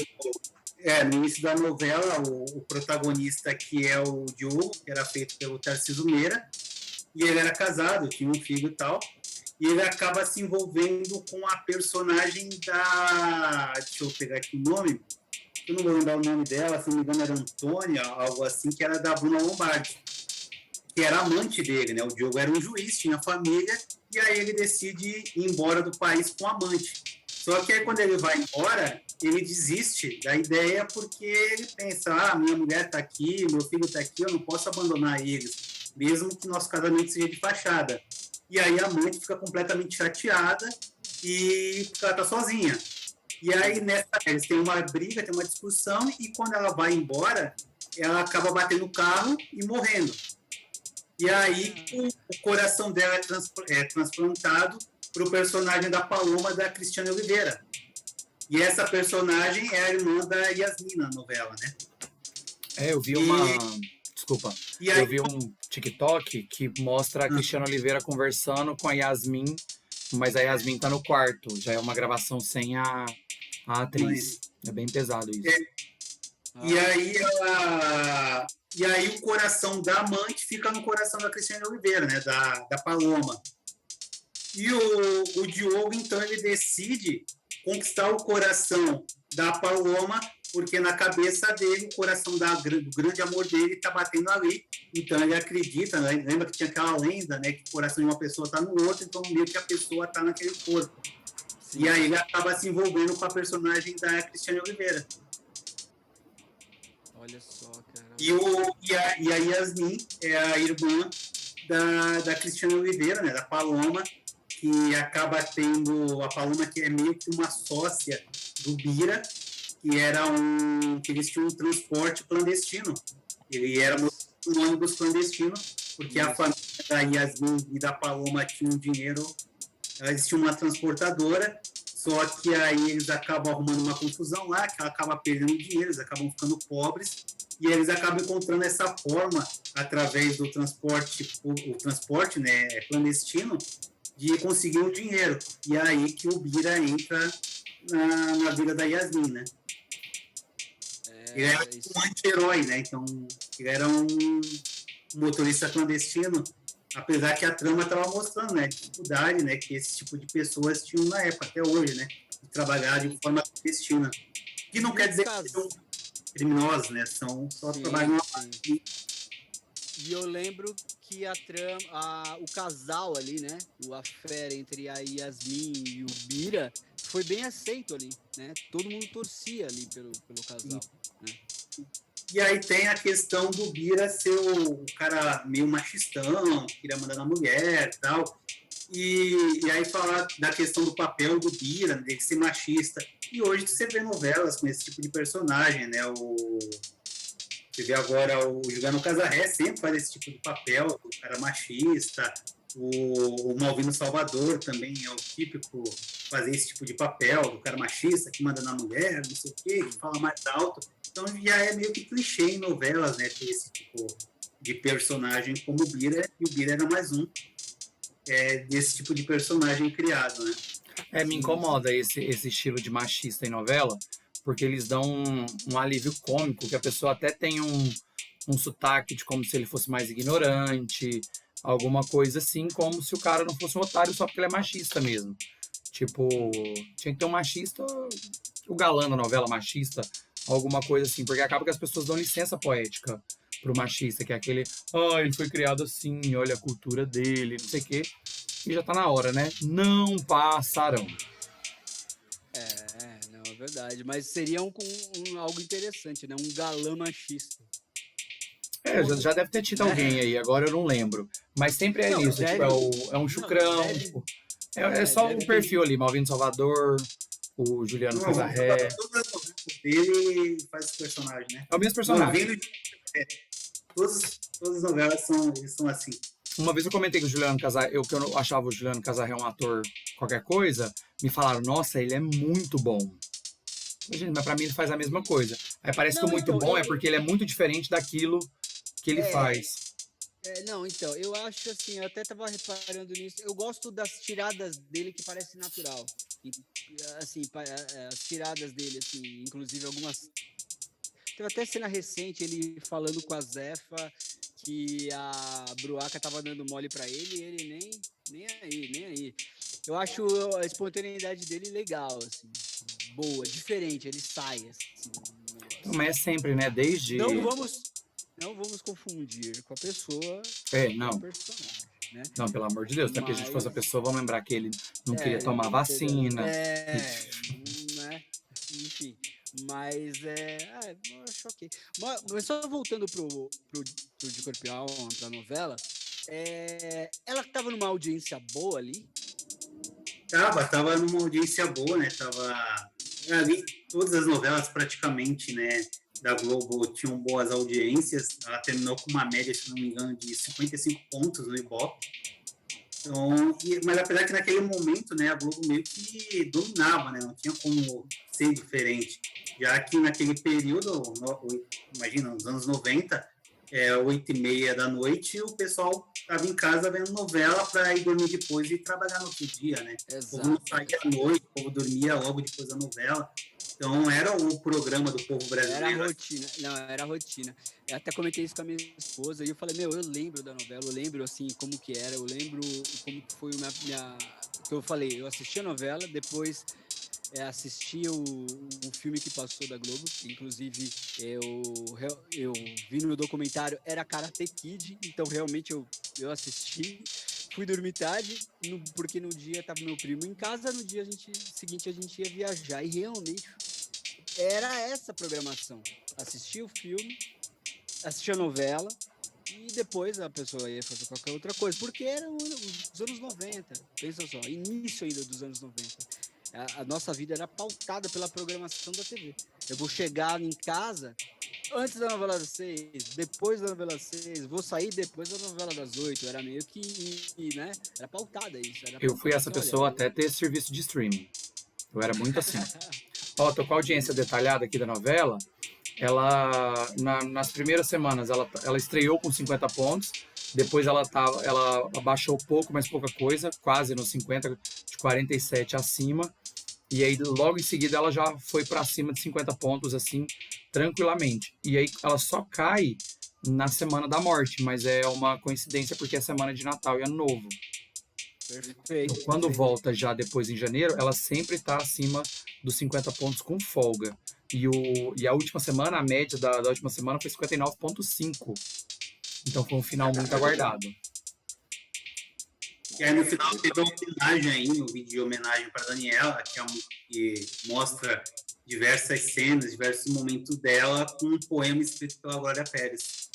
no início da novela, o protagonista, que é o Diogo, que era feito pelo Tarcísio Meira, e ele era casado, tinha um filho e tal, e ele acaba se envolvendo com a personagem deixa eu pegar aqui o nome, eu não vou lembrar o nome dela, se não me engano era Antônia, algo assim, que era da Bruna Lombardi, que era amante dele, né? O Diogo era um juiz, tinha família, e aí ele decide ir embora do país com a amante. Só que aí quando ele vai embora, ele desiste da ideia porque ele pensa, minha mulher está aqui, meu filho está aqui, eu não posso abandonar eles, mesmo que nosso casamento seja de fachada. E aí a amante fica completamente chateada e porque ela está sozinha. E aí eles têm uma briga, tem uma discussão, e quando ela vai embora, ela acaba batendo o carro e morrendo. E aí o coração dela é transplantado para o personagem da Paloma, da Cristiane Oliveira. E essa personagem é a irmã da Yasmin na novela, né? Eu vi Desculpa. Eu vi um TikTok que mostra a Cristiane Oliveira conversando com a Yasmin, mas a Yasmin tá no quarto. Já é uma gravação sem a atriz. É bem pesado isso. E aí o coração da amante fica no coração da Cristiane Oliveira, né? Da Paloma. E o Diogo, então, ele decide conquistar o coração da Paloma, porque na cabeça dele, o coração do grande amor dele está batendo ali. Então ele acredita, né? Lembra que tinha aquela lenda, né? Que o coração de uma pessoa está no outro, então meio que a pessoa está naquele corpo. Sim. E aí ele acaba se envolvendo com a personagem da Cristiane Oliveira. Olha só, cara. E a Yasmin é a irmã da Cristiane Oliveira, né? Da Paloma, que acaba tendo a Paloma, que é meio que uma sócia do Bira, que eles tinham um transporte clandestino. Ele era um ônibus clandestino, porque a família da Yasmin e da Paloma tinham dinheiro, eles tinham uma transportadora, só que aí eles acabam arrumando uma confusão lá, que ela acaba perdendo dinheiro, eles acabam ficando pobres, e eles acabam encontrando essa forma, através do transporte, né, clandestino, de conseguir o dinheiro. E é aí que o Bira entra na vida da Yasmin, né? Ele era um anti-herói, né? Então, ele era um motorista clandestino, apesar que a trama estava mostrando, né? A dificuldade, né? Que esse tipo de pessoas tinham na época, até hoje, né? De trabalhar de forma clandestina. Que não quer dizer que são criminosos, né? São só trabalhando. E eu lembro que o casal ali, né? O affair entre a Yasmin e o Bira foi bem aceito ali, né? Todo mundo torcia ali pelo casal, né? E aí tem a questão do Bira ser o cara meio machistão, que queria mandar na mulher e tal. E aí falar da questão do papel do Bira, dele ser machista. E hoje você vê novelas com esse tipo de personagem, né? Você vê agora o Juliano Casarré sempre faz esse tipo de papel, o cara machista. O Malvino Salvador também é o típico fazer esse tipo de papel, do cara machista que manda na mulher, não sei o quê, que fala mais alto. Então já é meio que clichê em novelas, né? Ter esse tipo de personagem como o Bira, e o Bira era mais um desse tipo de personagem criado, né? Me incomoda esse estilo de machista em novela, porque eles dão um alívio cômico, que a pessoa até tem um sotaque de como se ele fosse mais ignorante, alguma coisa assim, como se o cara não fosse um otário só porque ele é machista mesmo. Tipo, tinha que ter um machista, o galã da novela machista, alguma coisa assim, porque acaba que as pessoas dão licença poética pro machista, que é aquele, ele foi criado assim, olha a cultura dele, não sei o quê, e já tá na hora, né? Não passarão. Não, é verdade, mas seria algo interessante, né? Um galã machista. Já deve ter tido alguém aí, agora eu não lembro. Mas sempre é isso, deve, tipo, é um chucrão. Não, deve, tipo, é só o perfil ali, Malvino Salvador, o Juliano Casarré. Ele faz esse personagem, né? É o mesmo personagem. Todas as novelas são assim. Uma vez eu comentei que o Juliano Casarré, que eu não achava o Juliano Casarré um ator qualquer coisa, me falaram, nossa, ele é muito bom. Mas pra mim ele faz a mesma coisa. Aí parece que o muito bom é porque ele é muito diferente daquilo que ele faz. Então, eu acho assim, eu até tava reparando nisso, eu gosto das tiradas dele que parece natural. E, assim, as tiradas dele, assim, inclusive algumas... Teve até cena recente, ele falando com a Zefa, que a Bruaca tava dando mole pra ele, e ele nem aí. Eu acho a espontaneidade dele legal, assim, boa, diferente, ele sai, assim. Mas é sempre, né, desde... Não vamos confundir com a pessoa não. Com o personagem, né? Não, pelo amor de Deus, até porque a gente fosse a pessoa, vamos lembrar que ele não queria tomar vacina. Né? Enfim, mas eu acho ok. Mas só voltando pro de Corpial, pra novela, ela estava numa audiência boa ali? Tava numa audiência boa, né? Tava ali, todas as novelas praticamente, né, da Globo tinham boas audiências. Ela terminou com uma média, se não me engano, de 55 pontos no Ibope. Então, mas apesar que naquele momento, né, a Globo meio que dominava, né? Não tinha como ser diferente. Já que naquele período, imagina, nos anos 90, 8h30 da noite, o pessoal estava em casa vendo novela para ir dormir depois e trabalhar no outro dia, né? Exato. O povo não saía à noite, o povo dormia logo depois da novela. Então, era o programa do povo brasileiro. Era rotina. Eu até comentei isso com a minha esposa e eu falei, eu lembro da novela, eu lembro, assim, como que era, eu lembro como que foi que eu falei, eu assisti a novela, depois assisti um filme que passou da Globo, inclusive eu vi no documentário, era Karate Kid, então realmente eu assisti, fui dormir tarde, porque no dia estava meu primo em casa, no dia seguinte a gente ia viajar, e realmente era essa programação, assistir o filme, assistir a novela, e depois a pessoa ia fazer qualquer outra coisa, porque era os anos 90, pensa só, início ainda dos anos 90. A nossa vida era pautada pela programação da TV. Eu vou chegar em casa antes da novela das 6, depois da novela das 6, vou sair depois da novela das 8. Era meio que, né? Era pautada isso. Eu fui essa pessoa até ter serviço de streaming. Eu era muito assim. Ó, tô com a audiência detalhada aqui da novela. Ela, nas primeiras semanas, ela estreou com 50 pontos. Depois ela abaixou pouco, mas pouca coisa, quase nos 50, de 47 acima. E aí, logo em seguida, ela já foi para cima de 50 pontos, assim, tranquilamente. E aí, ela só cai na semana da morte, mas é uma coincidência porque é semana de Natal e Ano Novo. Perfeito. Então, quando volta já depois em janeiro, ela sempre está acima dos 50 pontos com folga. E a última semana, a média da última semana foi 59,5. Então, foi um final muito aguardado. E aí no final teve uma homenagem aí, um vídeo de homenagem para Daniela, que mostra diversas cenas, diversos momentos dela com um poema escrito pela Glória Pérez.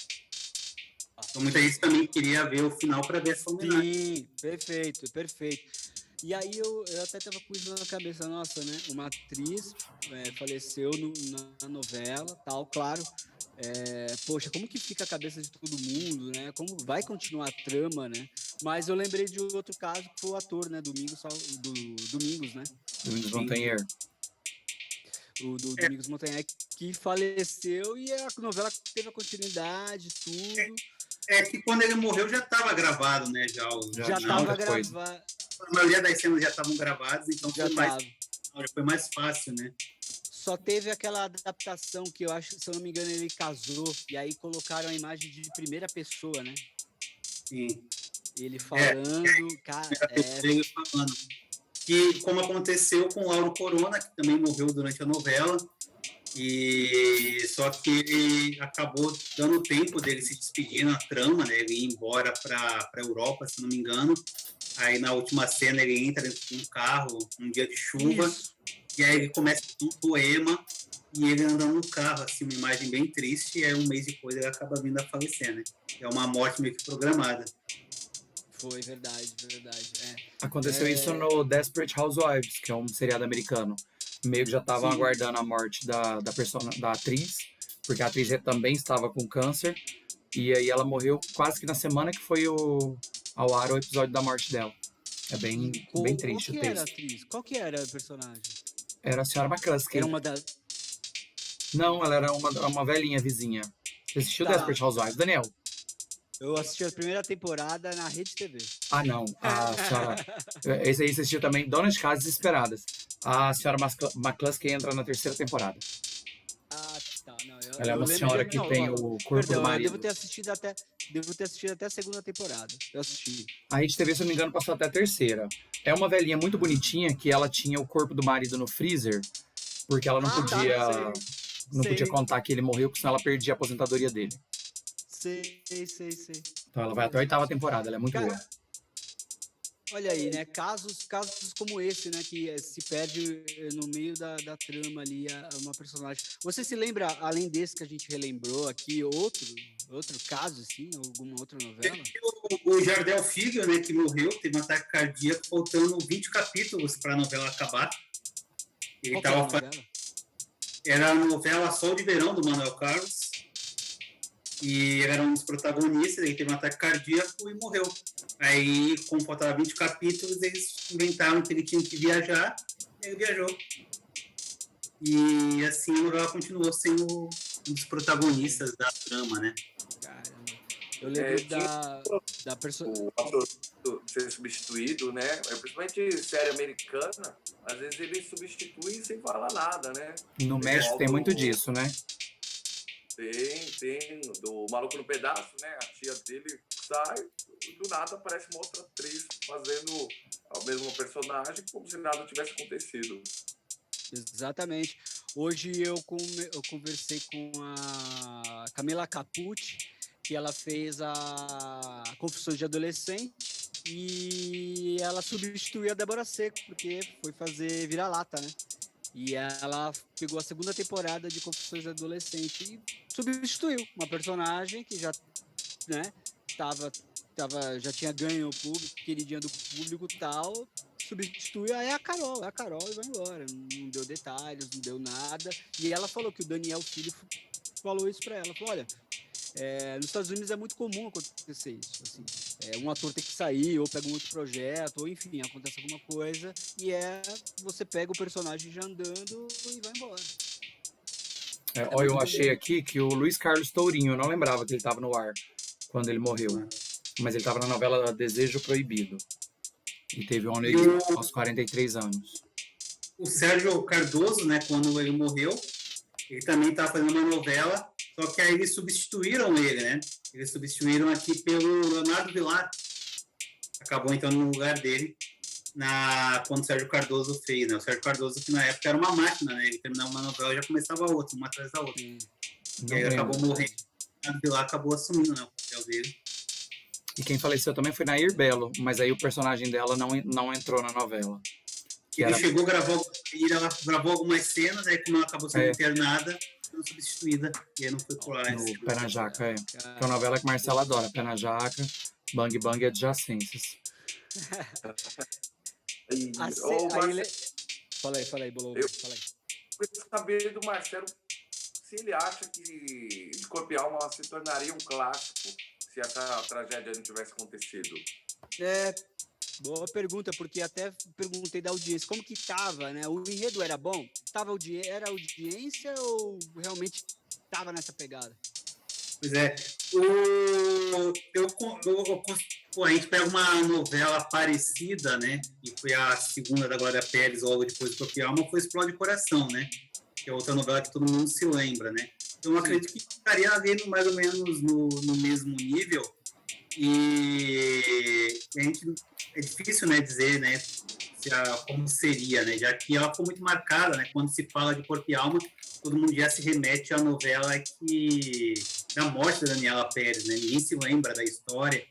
Então muita gente também queria ver o final para ver essa homenagem. Sim, perfeito. E aí eu até tava com isso na cabeça, nossa, né? Uma atriz faleceu na novela, tal, claro. Poxa, como que fica a cabeça de todo mundo, né? Como vai continuar a trama, né? Mas eu lembrei de outro caso que foi o ator, né? Domingos, né? Domingos Montanher. Do Domingos Montanher, que faleceu e a novela teve a continuidade, tudo. É que quando ele morreu já estava gravado, né? Já estava gravado. A maioria das cenas já estavam gravadas, então já foi mais fácil, né? Só teve aquela adaptação que eu acho, se eu não me engano, ele casou e aí colocaram a imagem de primeira pessoa, né? Sim. Ele falando, cara. Ele falando. Que como aconteceu com o Lauro Corona, que também morreu durante a novela, e só que ele acabou dando tempo dele se despedir na trama, né? Ele ia embora para a Europa, se não me engano. Aí na última cena ele entra dentro de um carro, um dia de chuva. Isso. E aí ele começa um poema e ele andando no carro, assim, uma imagem bem triste, e aí um mês depois ele acaba vindo a falecer, né? É uma morte meio que programada. Foi, verdade. Aconteceu isso no Desperate Housewives, que é um seriado americano. Meio que já estavam aguardando a morte da atriz, porque a atriz também estava com câncer, e aí ela morreu quase que na semana que foi ao ar o episódio da morte dela. É bem triste o texto. Qual que era a personagem? Era a senhora McCluskey. Era uma das... Não, ela era uma velhinha vizinha. Você assistiu Desperate Housewives, Daniel? Eu assisti a primeira temporada na Rede TV. Ah, não. A senhora... Esse aí você assistiu também, Dona de Casa Desesperadas. A senhora McCluskey entra na terceira temporada. Ah, tá. Não, ela é uma senhora que tem o corpo do marido. Eu devo ter assistido até a segunda temporada. Eu assisti. A Rede TV, se eu não me engano, passou até a terceira. É uma velhinha muito bonitinha que ela tinha o corpo do marido no freezer, porque ela não podia contar que ele morreu, porque senão ela perdia a aposentadoria dele. Sei. Então ela vai até a 8ª temporada, ela é muito boa. Olha aí, né? Casos como esse, né? Que se perde no meio da trama ali uma personagem. Você se lembra, além desse que a gente relembrou aqui, outro caso, assim? Alguma outra novela? O Jardel Filho, né? Que morreu, teve um ataque cardíaco, faltando 20 capítulos para a novela acabar. Ele tava Era a novela Sol de Verão, do Manuel Carlos. E ele era um dos protagonistas, ele teve um ataque cardíaco e morreu. Aí, como faltava 20 capítulos, eles inventaram que ele tinha que viajar, e ele viajou. E assim a novela continuou sendo um dos protagonistas da trama, né? Caramba. Eu lembro da pessoa... O ator ser substituído, né? Principalmente série americana, às vezes eles substituem sem falar nada, né? No México tem muito disso, né? Tem do Maluco no Pedaço, né? A tia dele sai, do nada aparece uma outra atriz fazendo a mesma personagem, como se nada tivesse acontecido. Exatamente. Hoje eu conversei com a Camila Capucci, que ela fez a Confissões de Adolescente, e ela substituiu a Débora Seco, porque foi fazer Vira-Lata, né? E ela pegou a segunda temporada de Confissões de Adolescente e substituiu uma personagem que já, né, já tinha ganho o público, queridinha do público e tal, substituiu, aí é a Carol e vai embora, não deu detalhes, não deu nada, e ela falou que o Daniel Filho falou isso pra ela, falou, olha, nos Estados Unidos é muito comum acontecer isso, assim, um ator tem que sair, ou pega um outro projeto, ou enfim, acontece alguma coisa, e você pega o personagem já andando e vai embora. Olha, eu achei aqui que o Luiz Carlos Tourinho, eu não lembrava que ele estava no ar quando ele morreu, mas ele estava na novela Desejo Proibido, e teve aos 43 anos. O Sérgio Cardoso, né, quando ele morreu, ele também estava fazendo uma novela, só que aí eles substituíram ele, né? Eles substituíram aqui pelo Leonardo Vilar. Acabou entrando no lugar dele quando o Sérgio Cardoso fez, né? O Sérgio Cardoso, que na época era uma máquina, né? Ele terminava uma novela e já começava outra, uma atrás da outra. E aí ele acabou morrendo. O Leonardo Vilar acabou assumindo, né, o papel dele. E quem faleceu também foi Nair Belo, mas aí o personagem dela não entrou na novela. Ele chegou a gravar, ela gravou algumas cenas, aí como ela acabou sendo internada, foi substituída, e aí não foi por lá. No Pé na Jaca, que é uma novela que Marcela adora, Pé na Jaca, Bang Bang e Adjacências. Fala aí, Bolou. Fala aí. Eu queria saber do Marcelo se ele acha que de Corpo e Alma se tornaria um clássico se essa tragédia não tivesse acontecido. Boa pergunta, porque até perguntei da audiência, como que tava, né? O enredo era bom? Era audiência ou realmente tava nessa pegada? Pois é. A gente pega uma novela parecida, né? E foi a segunda da Glória Pérez, logo depois do Corpo e Alma, foi Explode Coração, né? Que é outra novela que todo mundo se lembra, né? Então eu acredito que estaria ali mais ou menos no mesmo nível. E a gente, é difícil, né, dizer, né, como seria, né, já que ela foi muito marcada, né, quando se fala de Corpo e Alma, todo mundo já se remete à novela da morte da Daniela Pérez, né, ninguém se lembra da história,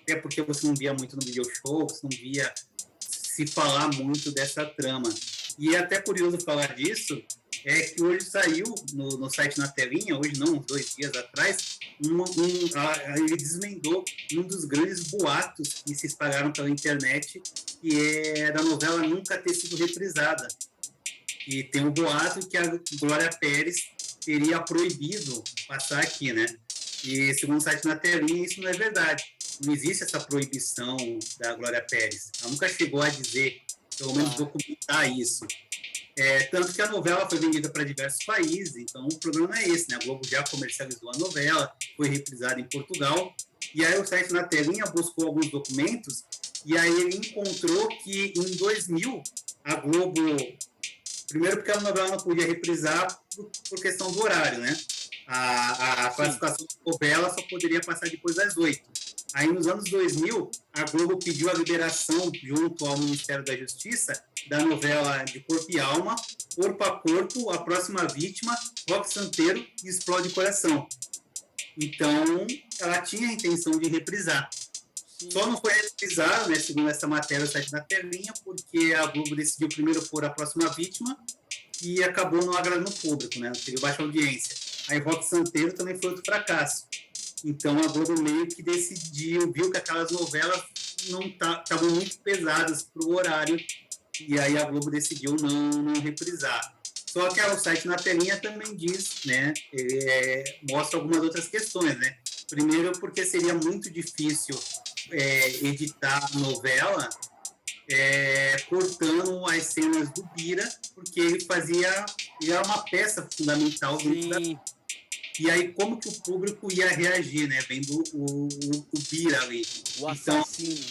até porque você não via muito no video show, você não via se falar muito dessa trama. E é até curioso falar disso, é que hoje saiu no site Na Telinha, hoje não, uns 2 dias atrás, ele desvendou um dos grandes boatos que se espalharam pela internet, que é da novela nunca ter sido reprisada. E tem um boato que a Glória Pérez teria proibido passar aqui, né? E segundo o site Na Telinha, isso não é verdade. Não existe essa proibição da Glória Pérez. Ela nunca chegou a dizer, pelo menos documentar isso. Tanto que a novela foi vendida para diversos países, então o problema é esse, né? A Globo já comercializou a novela, foi reprisada em Portugal, e aí o site Na Telinha buscou alguns documentos, e aí ele encontrou que em 2000 a Globo, primeiro porque a novela não podia reprisar por questão do horário, né? A classificação de novela só poderia passar depois das 8. Aí, nos anos 2000, a Globo pediu a liberação, junto ao Ministério da Justiça, da novela de Corpo e Alma, Corpo a Corpo, A Próxima Vítima, Rock Santeiro e Explode Coração. Então, ela tinha a intenção de reprisar. Sim. Só não foi reprisado, né, segundo essa matéria do site Da Telinha, porque a Globo decidiu primeiro pôr A Próxima Vítima e acabou não agradando o público, né? Teve baixa audiência. Aí Rock Santeiro também foi outro fracasso. Então a Globo meio que viu que aquelas novelas não estavam muito pesadas para o horário, e aí a Globo decidiu não reprisar. Só que o site Na Telinha também diz, né, mostra algumas outras questões, né? Primeiro porque seria muito difícil editar a novela cortando as cenas do Bira, porque ele era uma peça fundamental dentro da... E aí, como que o público ia reagir, né? Vendo o Bira ali. O assassino.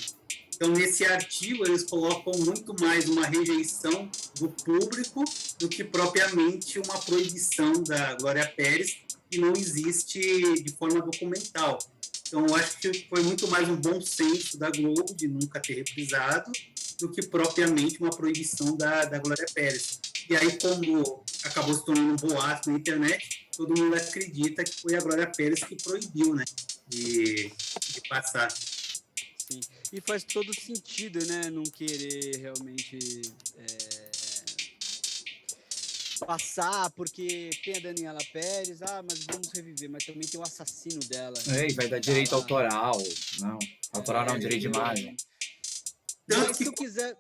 Então, nesse artigo, eles colocam muito mais uma rejeição do público do que propriamente uma proibição da Glória Pérez. que não existe de forma documental. Então, eu acho que foi muito mais um bom senso da Globo de nunca ter reprisado do que propriamente uma proibição da Glória Pérez. E aí, como acabou se tornando um boato na internet, todo mundo acredita que foi a Glória Pérez que proibiu, né, de passar. Sim. E faz todo sentido, né? Não querer realmente passar, porque tem a Daniela Pérez, mas vamos reviver, mas também tem o assassino dela. E vai dar direito autoral. Não, autoral não, direito de imagem. Tanto Mas que se eu quiser...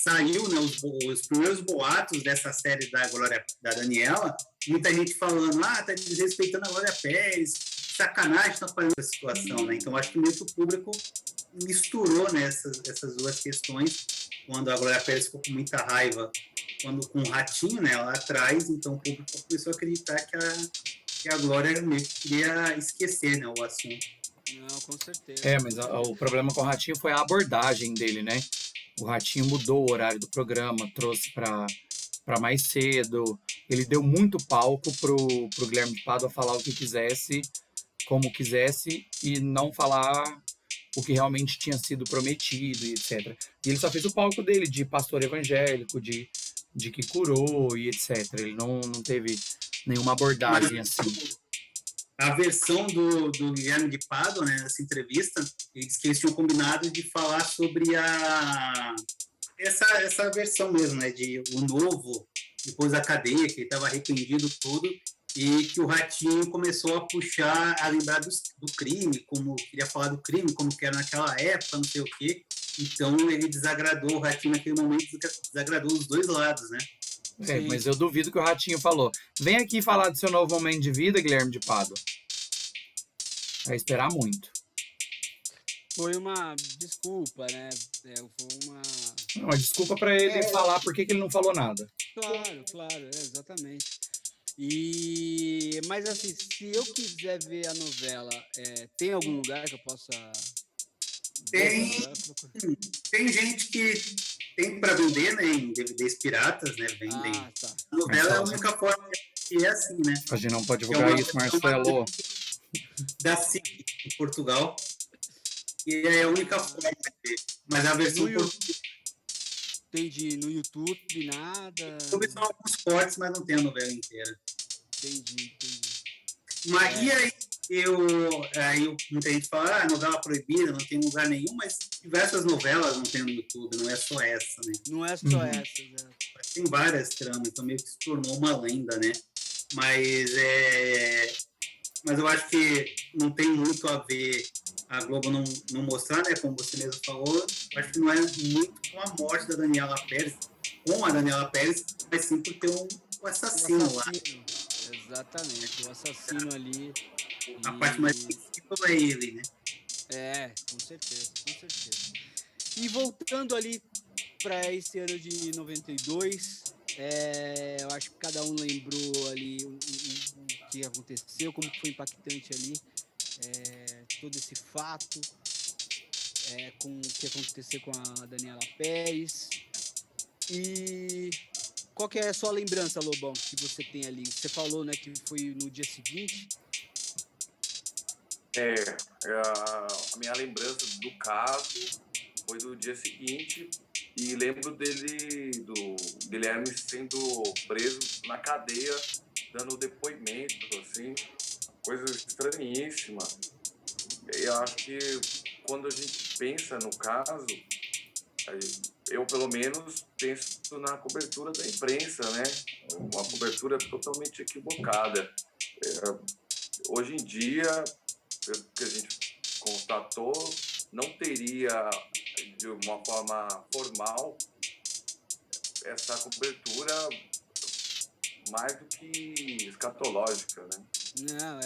saiu, né, os primeiros boatos dessa série da Daniela, muita gente falando, tá desrespeitando a Glória Pérez, sacanagem tá fazendo essa situação, né? Então acho que meio que o público misturou, né, essas duas questões, quando a Glória Pérez ficou com muita raiva, quando com o Ratinho, né, lá atrás, então o público começou a acreditar que a Glória meio que queria esquecer, né, o assunto. Não, com certeza. Mas o problema com o Ratinho foi a abordagem dele, né? O Ratinho mudou o horário do programa, trouxe para mais cedo. Ele deu muito palco pro Guilherme Pádua falar o que quisesse, como quisesse, e não falar o que realmente tinha sido prometido, e etc. E ele só fez o palco dele de pastor evangélico, de que curou e etc. Ele não teve nenhuma abordagem assim. A versão do Guilherme de Pádua, né, nessa entrevista, ele disse que eles tinham combinado de falar sobre essa versão mesmo, né, de o novo, depois da cadeia, que ele estava arrependido tudo, e que o Ratinho começou a puxar, a lembrar do crime, como queria falar do crime, como que era naquela época, não sei o quê. Então ele desagradou, o Ratinho naquele momento desagradou os dois lados, né? Mas eu duvido que o Ratinho falou: vem aqui falar do seu novo momento de vida, Guilherme de Pádua. Vai esperar muito. Foi uma desculpa, né? Foi uma desculpa para ele falar por que ele não falou nada. Claro, exatamente. Mas assim, se eu quiser ver a novela, tem algum lugar que eu possa... Tem gente que tem para vender, né, em DVDs piratas, né, vendem. Tá. A novela é a única forma que é assim, né? A gente não pode divulgar isso, Marcelo. Da SIC, em Portugal. E é a única forma de ver. Mas a versão portuguesa... Tem no YouTube, nada? YouTube são alguns cortes, mas não tem a novela inteira. Entendi. Mas e aí muita gente fala, novela proibida, não tem lugar nenhum, mas diversas novelas não tem no YouTube, não é só essa, né? Não é só essa, né? Tem várias tramas, então meio que se tornou uma lenda, né? Mas eu acho que não tem muito a ver a Globo não mostrar, né? Como você mesmo falou, eu acho que não é muito com a morte da Daniela Pérez, mas sim por ter um assassino lá. Exatamente, o assassino ali. A parte mais sensível é ele, né? Com certeza. E voltando ali para esse ano de 92, eu acho que cada um lembrou ali o que aconteceu, como foi impactante ali, todo esse fato, com o que aconteceu com a Daniela Pérez. E qual que é a sua lembrança, Lobão, que você tem ali? Você falou, né, que foi no dia seguinte. A minha lembrança do caso foi do dia seguinte, e lembro do Guilherme sendo preso na cadeia, dando depoimento, assim, coisa estranhíssima. Eu acho que quando a gente pensa no caso, eu pelo menos penso na cobertura da imprensa, né? Uma cobertura totalmente equivocada. Hoje em dia, pelo que a gente constatou, não teria, de uma forma formal, essa cobertura mais do que escatológica, né? Não,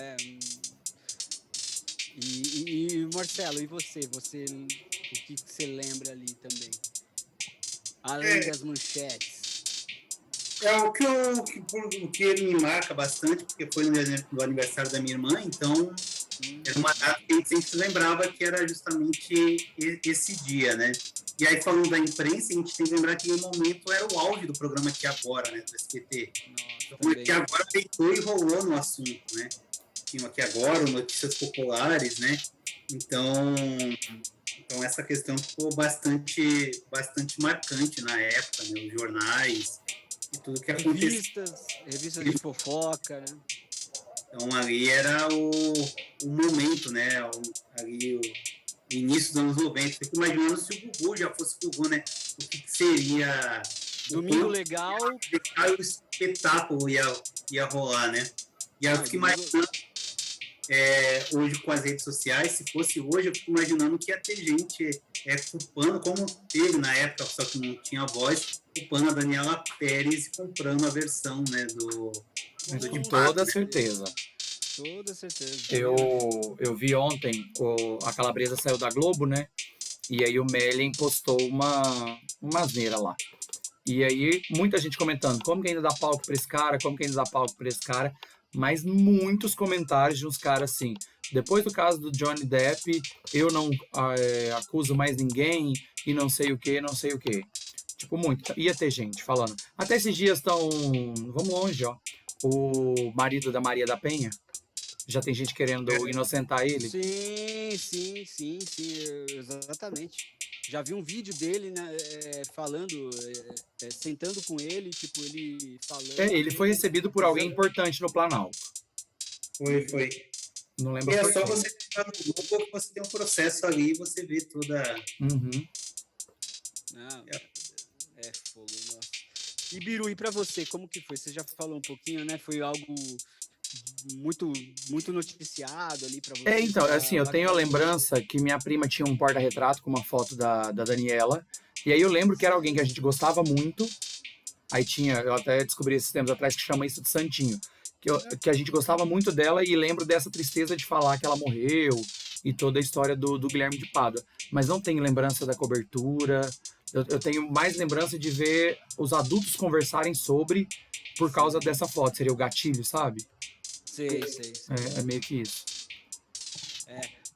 E Marcelo, e você? O que você lembra ali também? Além das manchetes. O que ele me marca bastante, porque foi no aniversário da minha irmã, então era uma data que a gente sempre lembrava que era justamente esse dia, né? E aí, falando da imprensa, a gente tem que lembrar que no momento era o auge do programa Aqui Agora, né, do SBT. Então, Aqui Agora deitou e rolou no assunto, né? Tinha Aqui Agora, notícias populares, né? Então essa questão ficou bastante marcante na época, né? Os jornais e tudo que acontecia. Revistas de fofoca, né? Então, ali era o momento, né? Ali o início dos anos 90. Fico imaginando se o Gugu já fosse Gugu, né? O que seria... Domingo Legal. O espetáculo ia rolar, né? E aí eu fico imaginando, hoje com as redes sociais, se fosse hoje, eu fico imaginando que ia ter gente culpando, como teve na época, só que não tinha voz, culpando a Daniela Pérez, comprando a versão, né, do com toda certeza. Toda certeza. Eu vi ontem, a Calabresa saiu da Globo, né? E aí o Merlin postou uma asneira lá. E aí, muita gente comentando, como que ainda dá palco pra esse cara, como que ainda dá palco pra esse cara, mas muitos comentários de uns caras assim, depois do caso do Johnny Depp, eu não acuso mais ninguém, e não sei o que, não sei o que. Tipo, muito. Ia ter gente falando. Até esses dias estão, vamos longe, ó, o marido da Maria da Penha, já tem gente querendo inocentar ele. Sim, exatamente. Já vi um vídeo dele, né, falando, sentando com ele, tipo, ele falando... ele foi recebido por alguém importante no Planalto. Foi. Não lembro. E é só você ficar no Google que você tem um processo ali e você vê toda... Não, é fogo, nossa. E Biru, e pra você, como que foi? Você já falou um pouquinho, né? Foi algo... muito noticiado ali para você. Então, assim, eu tenho a lembrança que minha prima tinha um porta-retrato com uma foto da Daniela, e aí eu lembro que era alguém que a gente gostava muito, aí eu até descobri esses tempos atrás que chama isso de Santinho, que a gente gostava muito dela, e lembro dessa tristeza de falar que ela morreu, e toda a história do Guilherme de Pádua, mas não tenho lembrança da cobertura, eu tenho mais lembrança de ver os adultos conversarem sobre, por causa dessa foto, seria o gatilho, sabe? Sei. É meio que isso.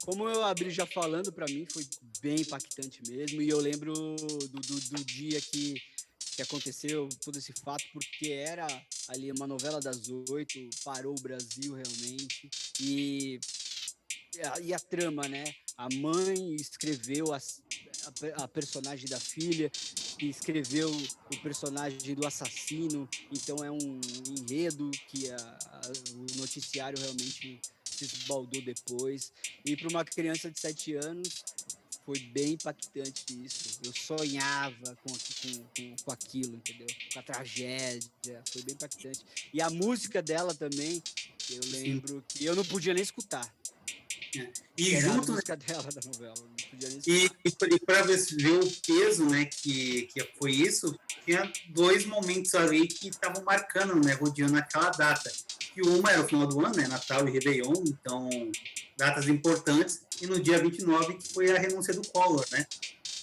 Como eu abri já falando, para mim foi bem impactante mesmo, e eu lembro do dia que aconteceu todo esse fato, porque era ali uma novela das 8, parou o Brasil realmente, e a trama, né? A mãe escreveu a personagem da filha, e escreveu o personagem do assassino, então é um enredo que o noticiário realmente se esbaldou depois. E para uma criança de 7 anos foi bem impactante isso. Eu sonhava com aquilo, entendeu? Com a tragédia, foi bem impactante. E a música dela também, eu lembro que eu não podia nem escutar. E era junto a música dela da novela, não podia nem e para ver o peso, né, que foi isso, tinha 2 momentos ali que estavam marcando, né, rodeando aquela data. Que uma era o final do ano, né, Natal e Réveillon, então datas importantes, e no dia 29 que foi a renúncia do Collor, né?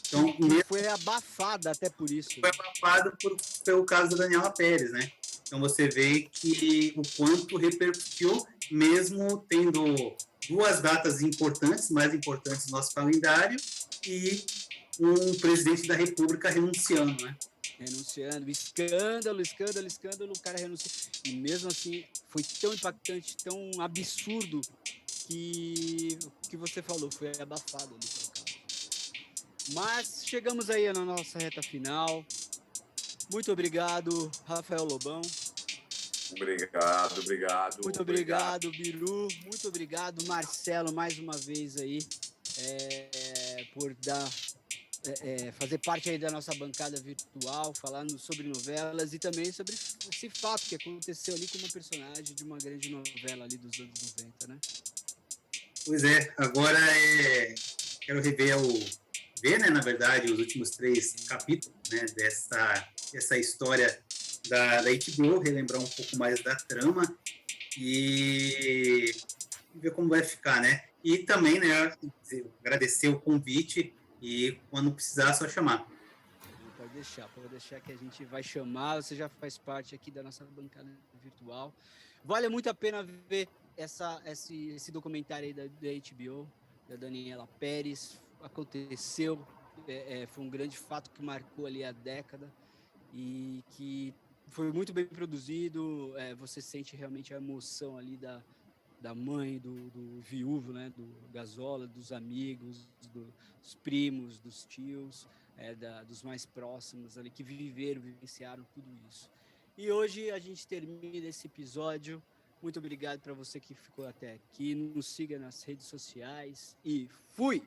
Então, foi abafada até por isso. Foi abafado pelo caso da Daniela Pérez, né? Então você vê que o quanto repercutiu, mesmo tendo 2 datas importantes, mais importantes do nosso calendário, e um presidente da República renunciando, né? Renunciando, escândalo, o cara renunciou. E mesmo assim, foi tão impactante, tão absurdo, que o que você falou foi abafado ali pelo caso. Mas chegamos aí na nossa reta final. Muito obrigado, Rafael Lobão. Obrigado. Muito obrigado, Biru. Muito obrigado, Marcelo, mais uma vez aí, por fazer parte aí da nossa bancada virtual, falando sobre novelas e também sobre esse fato que aconteceu ali com uma personagem de uma grande novela ali dos anos 90, né? Pois é, agora quero ver, né, na verdade, os últimos 3 capítulos, né, dessa história da HBO, relembrar um pouco mais da trama e ver como vai ficar, né? E também, né, agradecer o convite e quando precisar, só chamar. Pode deixar que a gente vai chamar, você já faz parte aqui da nossa bancada virtual. Vale muito a pena ver esse documentário aí da HBO, da Daniela Pérez. Aconteceu foi um grande fato que marcou ali a década e que foi muito bem produzido. Você sente realmente a emoção ali da mãe, do viúvo, né, do Gazola, dos amigos, dos primos, dos tios, dos mais próximos ali, que vivenciaram tudo isso. E hoje a gente termina esse episódio. Muito obrigado para você que ficou até aqui. Nos siga nas redes sociais e fui!